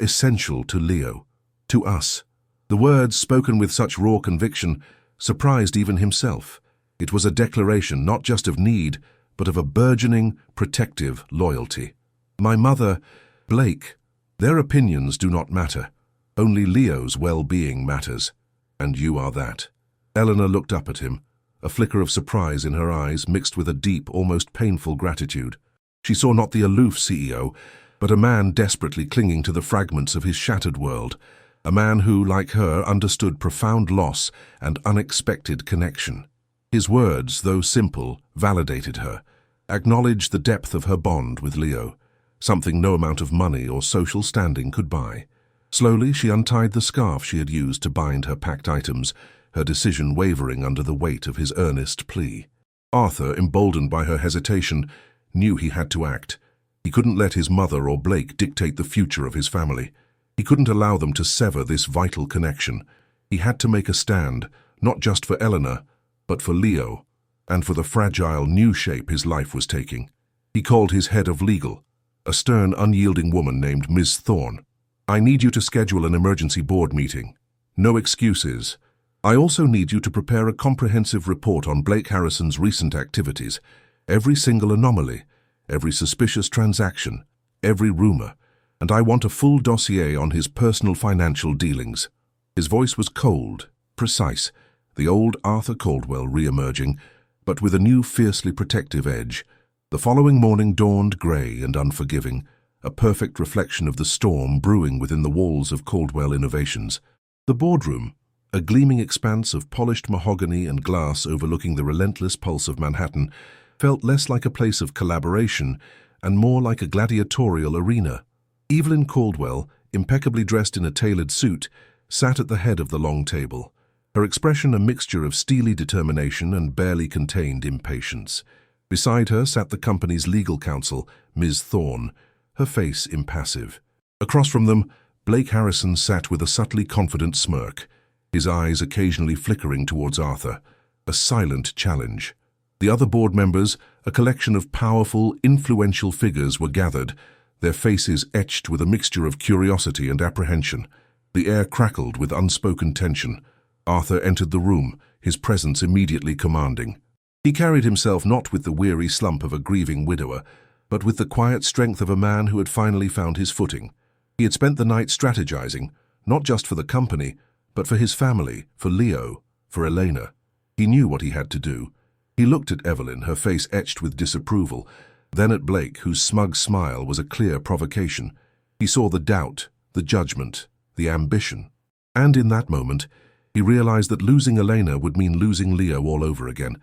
essential to Leo, to us." The words, spoken with such raw conviction, surprised even himself. It was a declaration not just of need, but of a burgeoning, protective loyalty. "My mother, Blake, their opinions do not matter. Only Leo's well-being matters, and you are that." Eleanor looked up at him, a flicker of surprise in her eyes mixed with a deep, almost painful gratitude. She saw not the aloof CEO, but a man desperately clinging to the fragments of his shattered world, a man who, like her, understood profound loss and unexpected connection. His words, though simple, validated her, acknowledged the depth of her bond with Leo, something no amount of money or social standing could buy. Slowly, she untied the scarf she had used to bind her packed items, her decision wavering under the weight of his earnest plea. Arthur, emboldened by her hesitation, knew he had to act. He couldn't let his mother or Blake dictate the future of his family. He couldn't allow them to sever this vital connection. He had to make a stand, not just for Eleanor, but for Leo, and for the fragile new shape his life was taking. He called his head of legal, a stern, unyielding woman named Ms. Thorne. "I need you to schedule an emergency board meeting. No excuses. I also need you to prepare a comprehensive report on Blake Harrison's recent activities, every single anomaly, every suspicious transaction, every rumor, and I want a full dossier on his personal financial dealings." His voice was cold, precise, the old Arthur Caldwell re-emerging, but with a new fiercely protective edge. The following morning dawned grey and unforgiving, a perfect reflection of the storm brewing within the walls of Caldwell Innovations. The boardroom, a gleaming expanse of polished mahogany and glass overlooking the relentless pulse of Manhattan, felt less like a place of collaboration and more like a gladiatorial arena. Evelyn Caldwell, impeccably dressed in a tailored suit, sat at the head of the long table, her expression a mixture of steely determination and barely contained impatience. Beside her sat the company's legal counsel, Ms. Thorne, her face impassive. Across from them, Blake Harrison sat with a subtly confident smirk, his eyes occasionally flickering towards Arthur, a silent challenge. The other board members, a collection of powerful, influential figures, were gathered, their faces etched with a mixture of curiosity and apprehension. The air crackled with unspoken tension. Arthur entered the room, his presence immediately commanding. He carried himself not with the weary slump of a grieving widower, but with the quiet strength of a man who had finally found his footing. He had spent the night strategizing, not just for the company, but for his family, for Leo, for Elena. He knew what he had to do. He looked at Evelyn, her face etched with disapproval, then at Blake, whose smug smile was a clear provocation. He saw the doubt, the judgment, the ambition. And in that moment, he realized that losing Elena would mean losing Leo all over again,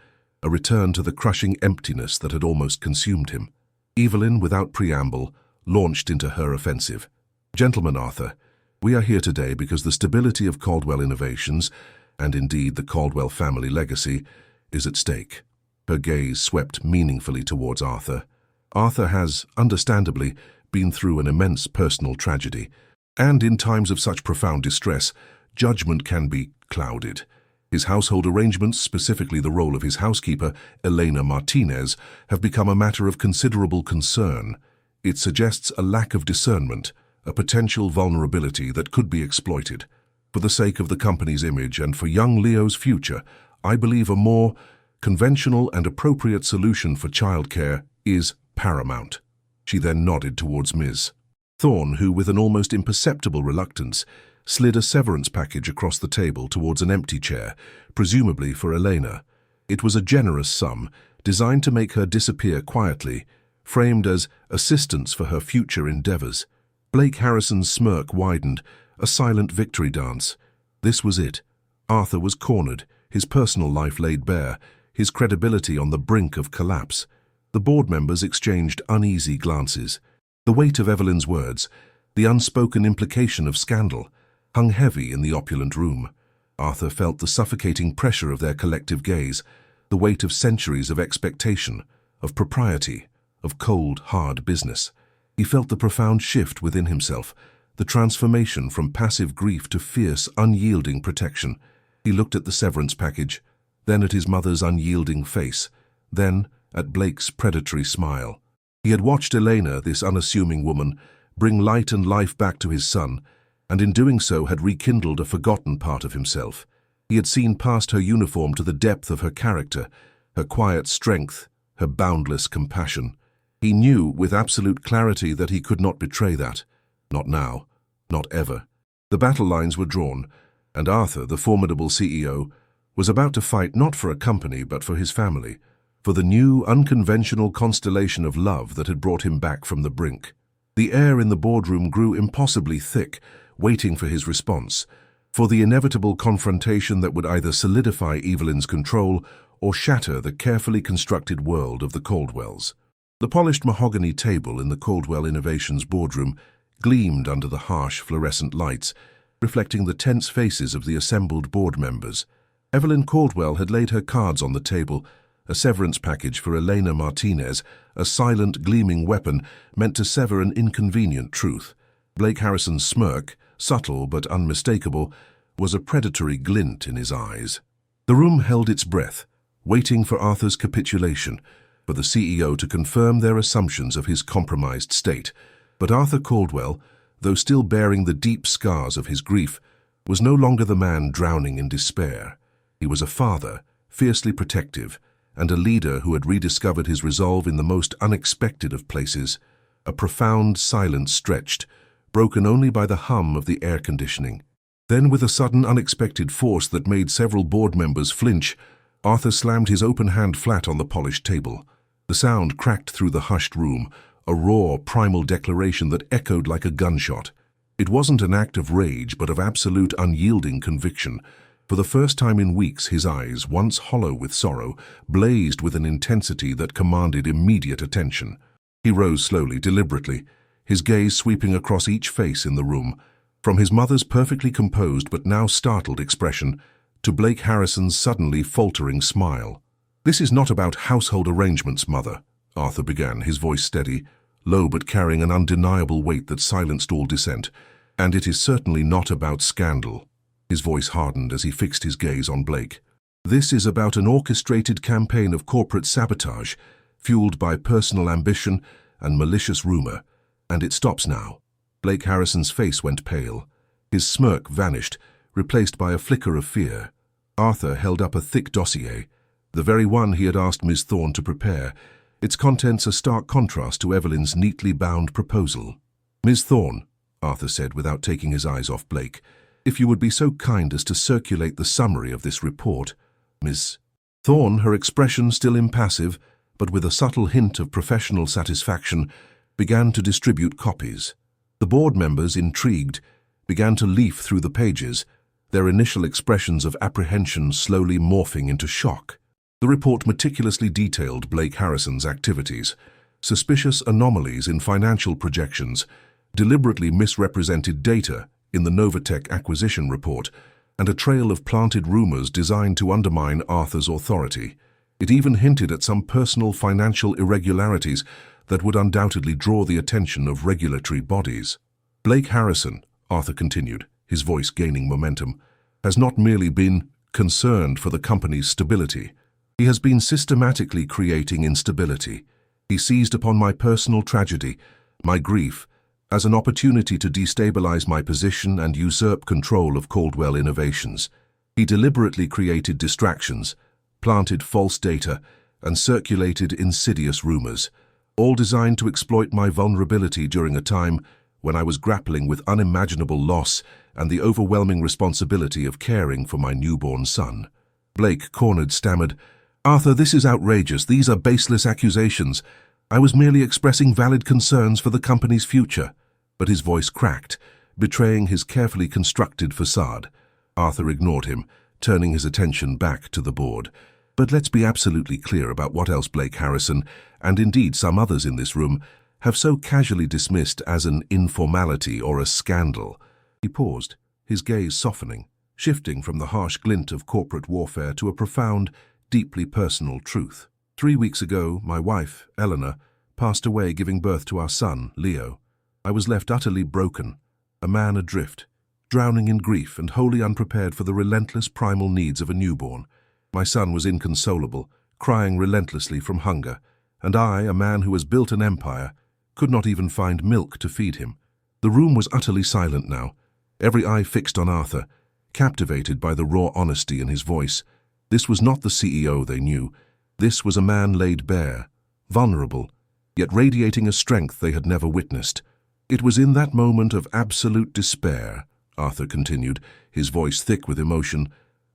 a return to the crushing emptiness that had almost consumed him. Evelyn, without preamble, launched into her offensive. "Gentlemen, Arthur, we are here today because the stability of Caldwell Innovations, and indeed the Caldwell family legacy, is at stake." Her gaze swept meaningfully towards Arthur. Arthur has, understandably, been through an immense personal tragedy, and in times of such profound distress, judgment can be clouded. His household arrangements, specifically the role of his housekeeper, Elena Martinez, have become a matter of considerable concern. It suggests a lack of discernment, a potential vulnerability that could be exploited. For the sake of the company's image and for young Leo's future, I believe a more conventional and appropriate solution for childcare is paramount. She then nodded towards Ms. Thorne, who, with an almost imperceptible reluctance, slid a severance package across the table towards an empty chair, presumably for Elena. It was a generous sum, designed to make her disappear quietly, framed as assistance for her future endeavors. Blake Harrison's smirk widened, a silent victory dance. This was it. Arthur was cornered, his personal life laid bare, his credibility on the brink of collapse. The board members exchanged uneasy glances. The weight of Evelyn's words, the unspoken implication of scandal, hung heavy in the opulent room. Arthur felt the suffocating pressure of their collective gaze, the weight of centuries of expectation, of propriety, of cold, hard business. He felt the profound shift within himself, the transformation from passive grief to fierce, unyielding protection. He looked at the severance package, then at his mother's unyielding face, then at Blake's predatory smile. He had watched Elena, this unassuming woman, bring light and life back to his son, and in doing so had rekindled a forgotten part of himself. He had seen past her uniform to the depth of her character, her quiet strength, her boundless compassion. He knew with absolute clarity that he could not betray that. Not now, not ever. The battle lines were drawn, and Arthur, the formidable CEO, was about to fight not for a company but for his family, for the new, unconventional constellation of love that had brought him back from the brink. The air in the boardroom grew impossibly thick, waiting for his response, for the inevitable confrontation that would either solidify Evelyn's control or shatter the carefully constructed world of the Caldwells. The polished mahogany table in the Caldwell Innovations boardroom gleamed under the harsh fluorescent lights, reflecting the tense faces of the assembled board members. Evelyn Caldwell had laid her cards on the table, a severance package for Elena Martinez, a silent, gleaming weapon meant to sever an inconvenient truth. Blake Harrison's smirk, subtle but unmistakable, was a predatory glint in his eyes. The room held its breath, waiting for Arthur's capitulation, for the CEO to confirm their assumptions of his compromised state. But Arthur Caldwell, though still bearing the deep scars of his grief, was no longer the man drowning in despair. He was a father, fiercely protective, and a leader who had rediscovered his resolve in the most unexpected of places. A profound silence stretched, broken only by the hum of the air conditioning. Then, with a sudden unexpected force that made several board members flinch, Arthur slammed his open hand flat on the polished table. The sound cracked through the hushed room, a raw, primal declaration that echoed like a gunshot. It wasn't an act of rage, but of absolute, unyielding conviction. For the first time in weeks, his eyes, once hollow with sorrow, blazed with an intensity that commanded immediate attention. He rose slowly, deliberately, his gaze sweeping across each face in the room, from his mother's perfectly composed but now startled expression to Blake Harrison's suddenly faltering smile. "This is not about household arrangements, Mother," Arthur began, his voice steady, low but carrying an undeniable weight that silenced all dissent. "And it is certainly not about scandal." His voice hardened as he fixed his gaze on Blake. "This is about an orchestrated campaign of corporate sabotage, fueled by personal ambition and malicious rumor. And it stops now." Blake Harrison's face went pale. His smirk vanished, replaced by a flicker of fear. Arthur held up a thick dossier, the very one he had asked Ms. Thorne to prepare, its contents a stark contrast to Evelyn's neatly bound proposal. "Ms. Thorne," Arthur said without taking his eyes off Blake, "if you would be so kind as to circulate the summary of this report." Ms. Thorne, her expression still impassive, but with a subtle hint of professional satisfaction, began to distribute copies. The board members, intrigued, began to leaf through the pages, their initial expressions of apprehension slowly morphing into shock. The report meticulously detailed Blake Harrison's activities, suspicious anomalies in financial projections, deliberately misrepresented data in the Novatech acquisition report, and a trail of planted rumors designed to undermine Arthur's authority. It even hinted at some personal financial irregularities that would undoubtedly draw the attention of regulatory bodies. "Blake Harrison," Arthur continued, his voice gaining momentum, "has not merely been concerned for the company's stability. He has been systematically creating instability. He seized upon my personal tragedy, my grief, as an opportunity to destabilize my position and usurp control of Caldwell Innovations. He deliberately created distractions, planted false data, and circulated insidious rumors, all designed to exploit my vulnerability during a time when I was grappling with unimaginable loss and the overwhelming responsibility of caring for my newborn son." Blake, cornered, stammered, "Arthur, this is outrageous. These are baseless accusations. I was merely expressing valid concerns for the company's future." But his voice cracked, betraying his carefully constructed facade. Arthur ignored him, turning his attention back to the board. "But let's be absolutely clear about what else Blake Harrison, and indeed some others in this room, have so casually dismissed as an informality or a scandal." He paused, his gaze softening, shifting from the harsh glint of corporate warfare to a profound, deeply personal truth. 3 weeks ago, my wife, Eleanor, passed away giving birth to our son, Leo. I was left utterly broken, a man adrift, drowning in grief and wholly unprepared for the relentless primal needs of a newborn. My son was inconsolable, crying relentlessly from hunger, and I, a man who has built an empire, could not even find milk to feed him. The room was utterly silent now, every eye fixed on Arthur, captivated by the raw honesty in his voice. This was not the CEO they knew. This was a man laid bare, vulnerable, yet radiating a strength they had never witnessed. "It was in that moment of absolute despair," Arthur continued, his voice thick with emotion,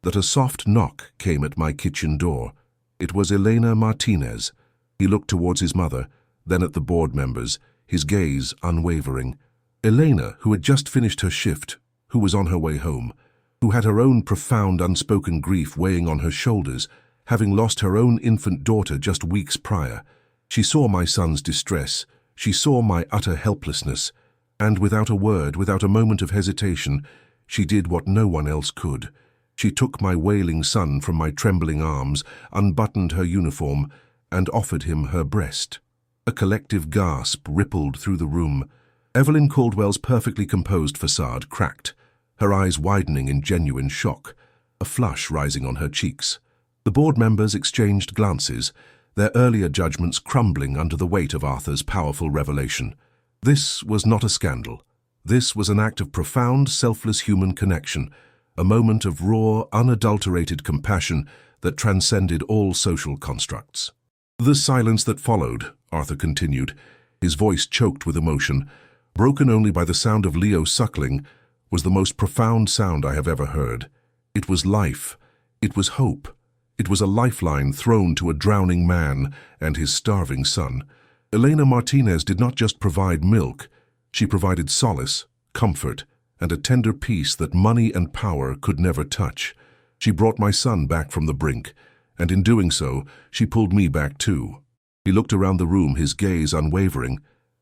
"that a soft knock came at my kitchen door. It was Elena Martinez." He looked towards his mother, then at the board members, his gaze unwavering. Elena, who had just finished her shift, who was on her way home, who had her own profound unspoken grief weighing on her shoulders, having lost her own infant daughter just weeks prior. She saw my son's distress. She saw my utter helplessness. And without a word, without a moment of hesitation, she did what no one else could. She took my wailing son from my trembling arms, unbuttoned her uniform, and offered him her breast. A collective gasp rippled through the room. Evelyn Caldwell's perfectly composed facade cracked, her eyes widening in genuine shock, a flush rising on her cheeks. The board members exchanged glances, their earlier judgments crumbling under the weight of Arthur's powerful revelation. This was not a scandal. This was an act of profound, selfless human connection, a moment of raw, unadulterated compassion that transcended all social constructs. The silence that followed, Arthur continued, his voice choked with emotion, broken only by the sound of Leo suckling, was the most profound sound I have ever heard. It was life. It was hope. It was a lifeline thrown to a drowning man and his starving son. Elena Martinez did not just provide milk, she provided solace, comfort, and a tender peace that money and power could never touch. She brought my son back from the brink, and in doing so, she pulled me back too. He looked around the room, his gaze unwavering.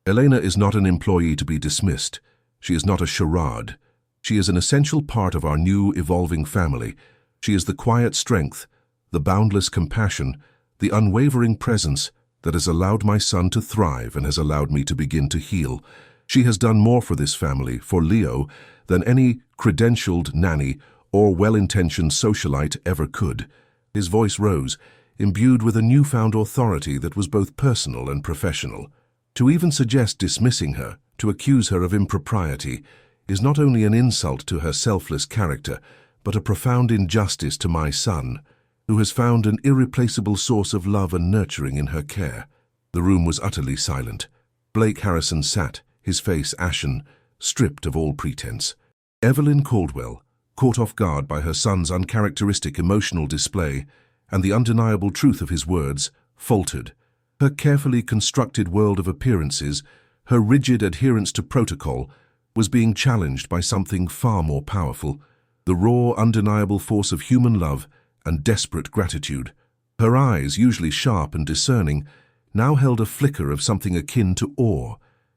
Elena is not an employee to be dismissed. She is not a charade. She is an essential part of our new, evolving family. She is the quiet strength, the boundless compassion, the unwavering presence that has allowed my son to thrive and has allowed me to begin to heal. She has done more for this family, for Leo, than any credentialed nanny or well-intentioned socialite ever could. His voice rose, imbued with a newfound authority that was both personal and professional. To even suggest dismissing her, to accuse her of impropriety, is not only an insult to her selfless character, but a profound injustice to my son, who has found an irreplaceable source of love and nurturing in her care. The room was utterly silent. Blake Harrison sat, his face ashen, stripped of all pretense. Evelyn Caldwell, caught off guard by her son's uncharacteristic emotional display and the undeniable truth of his words, faltered. Her carefully constructed world of appearances, her rigid adherence to protocol, was being challenged by something far more powerful, the raw, undeniable force of human love and desperate gratitude. Her eyes, usually sharp and discerning, now held a flicker of something akin to awe,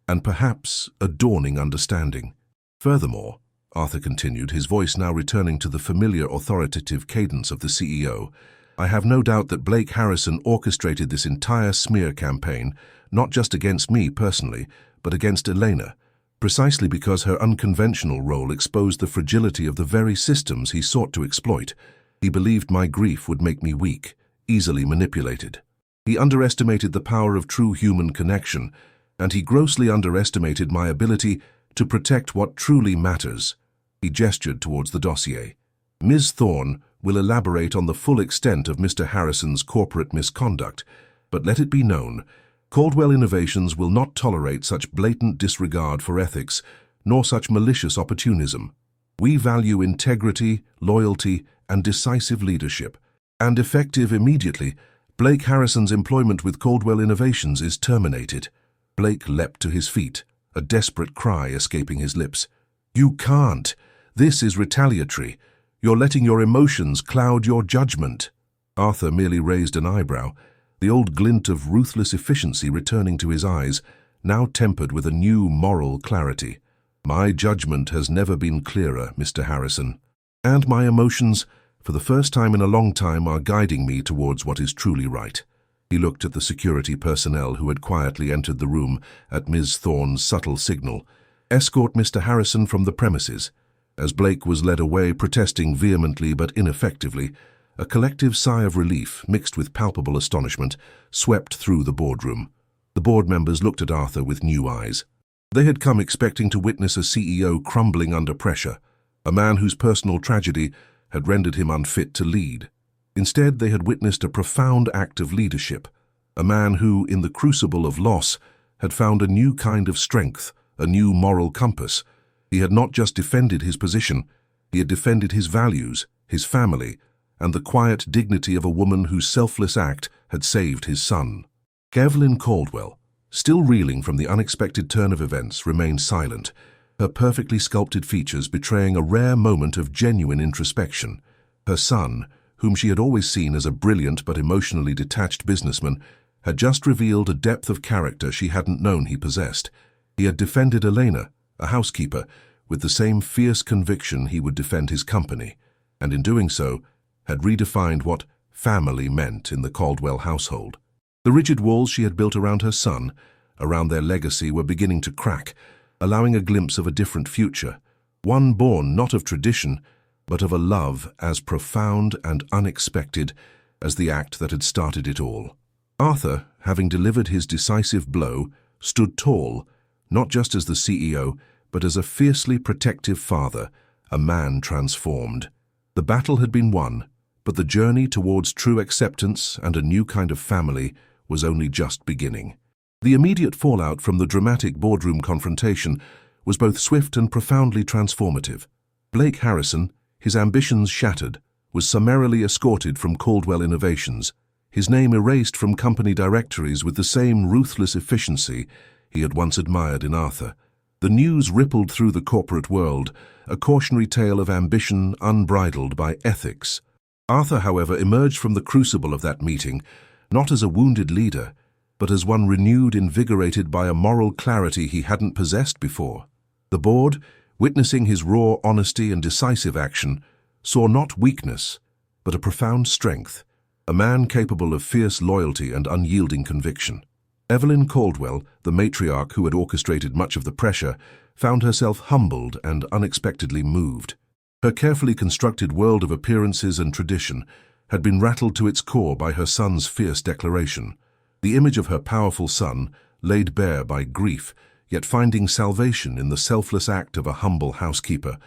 and perhaps a dawning understanding. Furthermore, Arthur continued, his voice now returning to the familiar authoritative cadence of the CEO, I have no doubt that Blake Harrison orchestrated this entire smear campaign, not just against me personally, but against Elena, precisely because her unconventional role exposed the fragility of the very systems he sought to exploit. He believed my grief would make me weak, easily manipulated. He underestimated the power of true human connection, and he grossly underestimated my ability to protect what truly matters. He gestured towards the dossier. Ms. Thorne will elaborate on the full extent of Mr. Harrison's corporate misconduct, but let it be known, Caldwell Innovations will not tolerate such blatant disregard for ethics, nor such malicious opportunism. We value integrity, loyalty, and decisive leadership. And effective immediately, Blake Harrison's employment with Caldwell Innovations is terminated. Blake leapt to his feet, a desperate cry escaping his lips. You can't! This is retaliatory. You're letting your emotions cloud your judgment. Arthur merely raised an eyebrow, the old glint of ruthless efficiency returning to his eyes, now tempered with a new moral clarity. My judgment has never been clearer, Mr. Harrison, and my emotions, for the first time in a long time, are guiding me towards what is truly right. He looked at the security personnel who had quietly entered the room at Ms. Thorne's subtle signal. Escort Mr. Harrison from the premises. As Blake was led away, protesting vehemently but ineffectively, a collective sigh of relief, mixed with palpable astonishment, swept through the boardroom. The board members looked at Arthur with new eyes. They had come expecting to witness a CEO crumbling under pressure, a man whose personal tragedy had rendered him unfit to lead. Instead, they had witnessed a profound act of leadership, a man who, in the crucible of loss, had found a new kind of strength, a new moral compass. He had not just defended his position, he had defended his values, his family, and the quiet dignity of a woman whose selfless act had saved his son. Evelyn Caldwell, still reeling from the unexpected turn of events, remained silent, her perfectly sculpted features betraying a rare moment of genuine introspection. Her son, whom she had always seen as a brilliant but emotionally detached businessman, had just revealed a depth of character she hadn't known he possessed. He had defended Elena, a housekeeper, with the same fierce conviction he would defend his company, and in doing so, had redefined what family meant in the Caldwell household. The rigid walls she had built around her son, around their legacy, were beginning to crack, allowing a glimpse of a different future, one born not of tradition, but of a love as profound and unexpected as the act that had started it all. Arthur, having delivered his decisive blow, stood tall, not just as the CEO, but as a fiercely protective father, a man transformed. The battle had been won, but the journey towards true acceptance and a new kind of family was only just beginning. The immediate fallout from the dramatic boardroom confrontation was both swift and profoundly transformative. Blake Harrison, his ambitions shattered, was summarily escorted from Caldwell Innovations, his name erased from company directories with the same ruthless efficiency he had once admired in Arthur. The news rippled through the corporate world, a cautionary tale of ambition unbridled by ethics. Arthur, however, emerged from the crucible of that meeting, not as a wounded leader, but as one renewed, invigorated by a moral clarity he hadn't possessed before. The board, witnessing his raw honesty and decisive action, saw not weakness, but a profound strength, a man capable of fierce loyalty and unyielding conviction. Evelyn Caldwell, the matriarch who had orchestrated much of the pressure, found herself humbled and unexpectedly moved. Her carefully constructed world of appearances and tradition had been rattled to its core by her son's fierce declaration. The image of her powerful son, laid bare by grief, yet finding salvation in the selfless act of a humble housekeeper,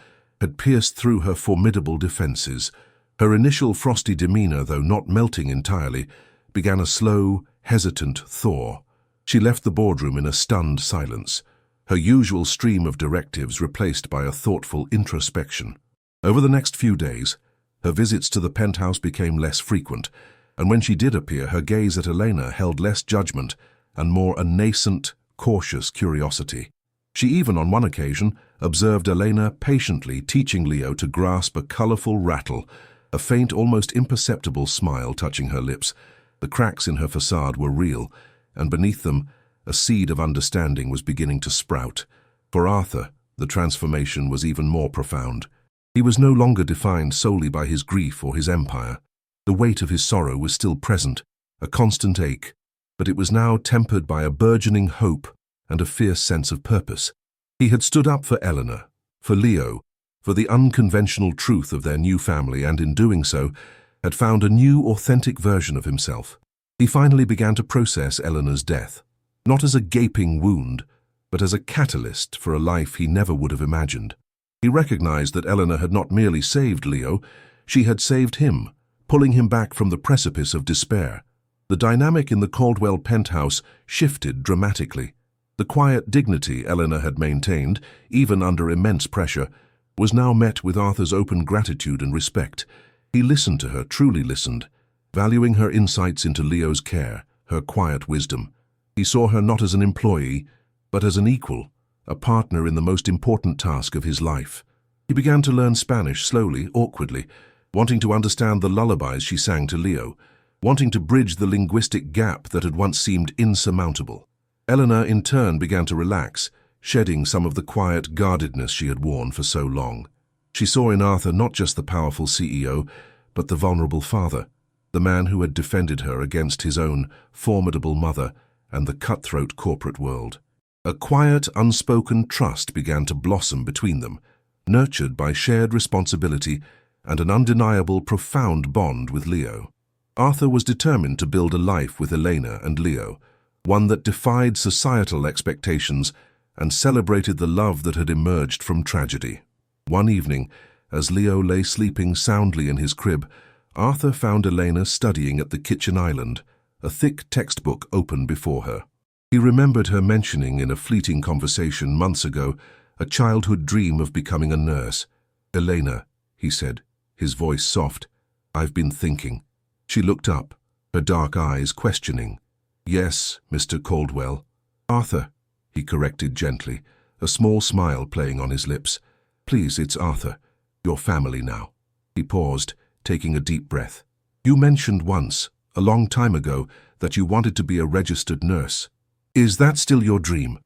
had pierced through her formidable defenses. Her initial frosty demeanor, though not melting entirely, began a slow, hesitant thaw. She left the boardroom in a stunned silence, her usual stream of directives replaced by a thoughtful introspection. Over the next few days, her visits to the penthouse became less frequent, and when she did appear, her gaze at Elena held less judgment and more a nascent, cautious curiosity. She even, on one occasion, observed Elena patiently teaching Leo to grasp a colorful rattle, a faint, almost imperceptible smile touching her lips. The cracks in her facade were real, and beneath them, a seed of understanding was beginning to sprout. For Arthur, the transformation was even more profound. He was no longer defined solely by his grief or his empire. The weight of his sorrow was still present, a constant ache, but it was now tempered by a burgeoning hope and a fierce sense of purpose. He had stood up for Eleanor, for Leo, for the unconventional truth of their new family, and in doing so, had found a new, authentic version of himself. He finally began to process Eleanor's death, not as a gaping wound, but as a catalyst for a life he never would have imagined. He recognized that Eleanor had not merely saved Leo, she had saved him, pulling him back from the precipice of despair. The dynamic in the Caldwell penthouse shifted dramatically. The quiet dignity Eleanor had maintained, even under immense pressure, was now met with Arthur's open gratitude and respect. He listened to her, truly listened, valuing her insights into Leo's care, her quiet wisdom. He saw her not as an employee, but as an equal, a partner in the most important task of his life. He began to learn Spanish slowly, awkwardly, wanting to understand the lullabies she sang to Leo, wanting to bridge the linguistic gap that had once seemed insurmountable. Eleanor, in turn, began to relax, shedding some of the quiet guardedness she had worn for so long. She saw in Arthur not just the powerful CEO, but the vulnerable father, the man who had defended her against his own formidable mother and the cutthroat corporate world. A quiet, unspoken trust began to blossom between them, nurtured by shared responsibility and an undeniable, profound bond with Leo. Arthur was determined to build a life with Elena and Leo, one that defied societal expectations and celebrated the love that had emerged from tragedy. One evening, as Leo lay sleeping soundly in his crib, Arthur found Elena studying at the kitchen island, a thick textbook open before her. He remembered her mentioning in a fleeting conversation months ago a childhood dream of becoming a nurse. "Elena," he said, his voice soft, "I've been thinking." She looked up, her dark eyes questioning. "Yes, Mr. Caldwell." "Arthur," he corrected gently, a small smile playing on his lips. "Please, it's Arthur. Your family now." He paused, taking a deep breath. "You mentioned once, a long time ago, that you wanted to be a registered nurse. Is that still your dream?"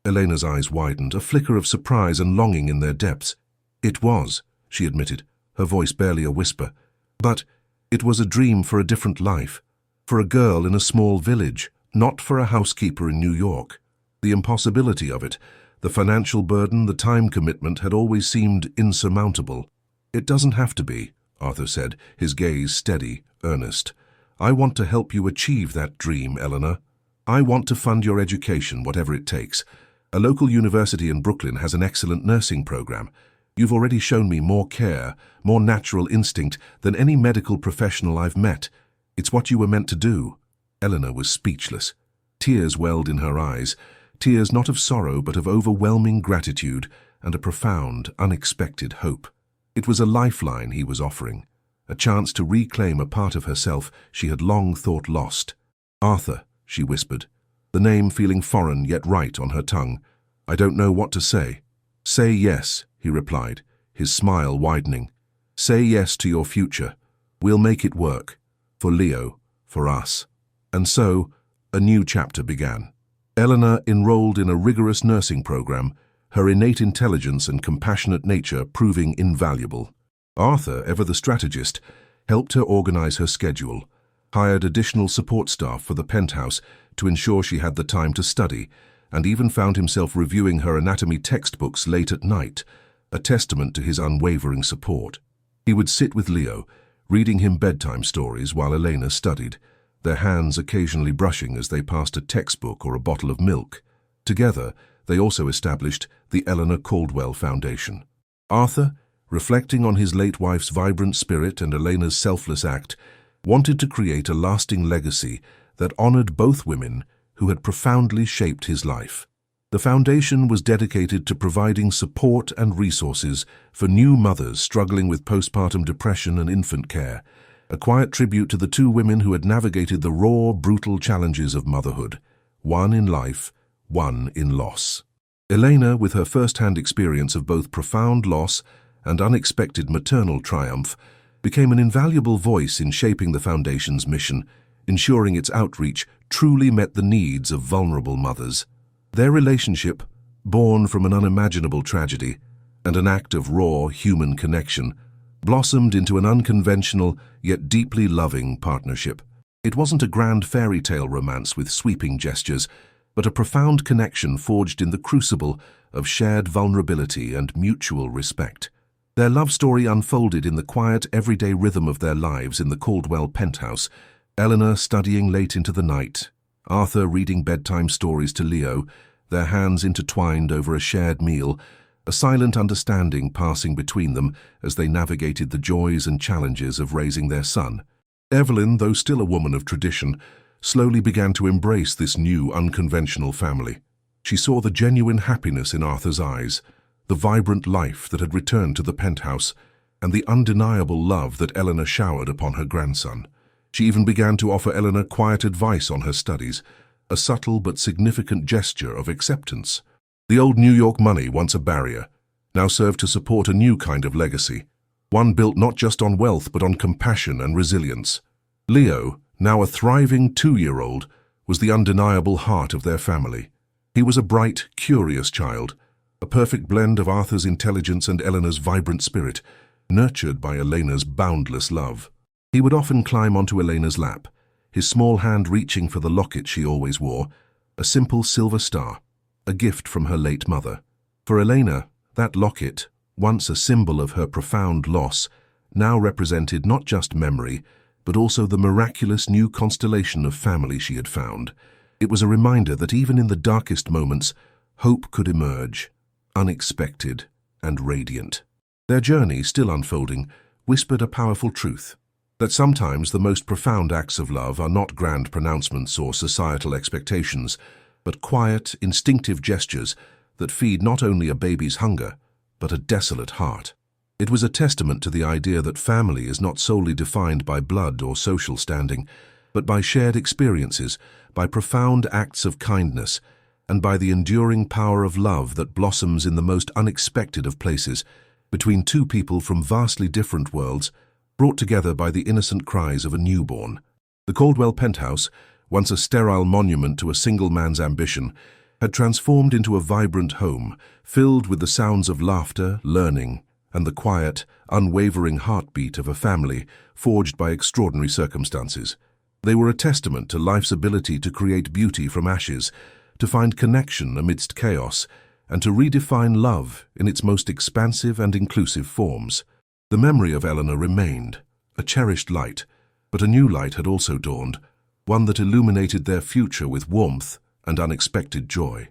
Elena's eyes widened, a flicker of surprise and longing in their depths. "It was," she admitted, her voice barely a whisper. "But it was a dream for a different life, for a girl in a small village, not for a housekeeper in New York. The impossibility of it, the financial burden, the time commitment had always seemed insurmountable." "It doesn't have to be," Arthur said, his gaze steady, earnest. "I want to help you achieve that dream, Eleanor. I want to fund your education, whatever it takes. A local university in Brooklyn has an excellent nursing program. You've already shown me more care, more natural instinct than any medical professional I've met. It's what you were meant to do." Eleanor was speechless. Tears welled in her eyes, tears not of sorrow but of overwhelming gratitude and a profound, unexpected hope. It was a lifeline he was offering, a chance to reclaim a part of herself she had long thought lost. "Arthur," she whispered, the name feeling foreign yet right on her tongue. "I don't know what to say." "Say yes," he replied, his smile widening. "Say yes to your future. We'll make it work. For Leo, for us." And so, a new chapter began. Eleanor enrolled in a rigorous nursing program, her innate intelligence and compassionate nature proving invaluable. Arthur, ever the strategist, helped her organize her schedule, hired additional support staff for the penthouse to ensure she had the time to study, and even found himself reviewing her anatomy textbooks late at night, a testament to his unwavering support. He would sit with Leo, reading him bedtime stories while Elena studied, their hands occasionally brushing as they passed a textbook or a bottle of milk. Together, they also established the Eleanor Caldwell Foundation. Arthur, reflecting on his late wife's vibrant spirit and Elena's selfless act, wanted to create a lasting legacy that honored both women who had profoundly shaped his life. The foundation was dedicated to providing support and resources for new mothers struggling with postpartum depression and infant care, a quiet tribute to the two women who had navigated the raw, brutal challenges of motherhood, one in life, one in loss. Elena, with her first-hand experience of both profound loss and unexpected maternal triumph, became an invaluable voice in shaping the Foundation's mission, ensuring its outreach truly met the needs of vulnerable mothers. Their relationship, born from an unimaginable tragedy and an act of raw human connection, blossomed into an unconventional yet deeply loving partnership. It wasn't a grand fairy tale romance with sweeping gestures, but a profound connection forged in the crucible of shared vulnerability and mutual respect. Their love story unfolded in the quiet, everyday rhythm of their lives in the Caldwell penthouse, Eleanor studying late into the night, Arthur reading bedtime stories to Leo, their hands intertwined over a shared meal, a silent understanding passing between them as they navigated the joys and challenges of raising their son. Evelyn, though still a woman of tradition, slowly began to embrace this new, unconventional family. She saw the genuine happiness in Arthur's eyes, the vibrant life that had returned to the penthouse, and the undeniable love that Eleanor showered upon her grandson. She even began to offer Eleanor quiet advice on her studies, a subtle but significant gesture of acceptance. The old New York money, once a barrier, now served to support a new kind of legacy, one built not just on wealth but on compassion and resilience. Leo, now a thriving 2-year-old, was the undeniable heart of their family. He was a bright, curious child, a perfect blend of Arthur's intelligence and Eleanor's vibrant spirit, nurtured by Elena's boundless love. He would often climb onto Elena's lap, his small hand reaching for the locket she always wore, a simple silver star, a gift from her late mother. For Elena, that locket, once a symbol of her profound loss, now represented not just memory, but also the miraculous new constellation of family she had found. It was a reminder that even in the darkest moments, hope could emerge, unexpected and radiant. Their journey, still unfolding, whispered a powerful truth, that sometimes the most profound acts of love are not grand pronouncements or societal expectations, but quiet, instinctive gestures that feed not only a baby's hunger, but a desolate heart. It was a testament to the idea that family is not solely defined by blood or social standing, but by shared experiences, by profound acts of kindness, and by the enduring power of love that blossoms in the most unexpected of places, between two people from vastly different worlds, brought together by the innocent cries of a newborn. The Caldwell penthouse, once a sterile monument to a single man's ambition, had transformed into a vibrant home, filled with the sounds of laughter, learning, and the quiet, unwavering heartbeat of a family forged by extraordinary circumstances. They were a testament to life's ability to create beauty from ashes, to find connection amidst chaos, and to redefine love in its most expansive and inclusive forms. The memory of Eleanor remained, a cherished light, but a new light had also dawned, one that illuminated their future with warmth and unexpected joy.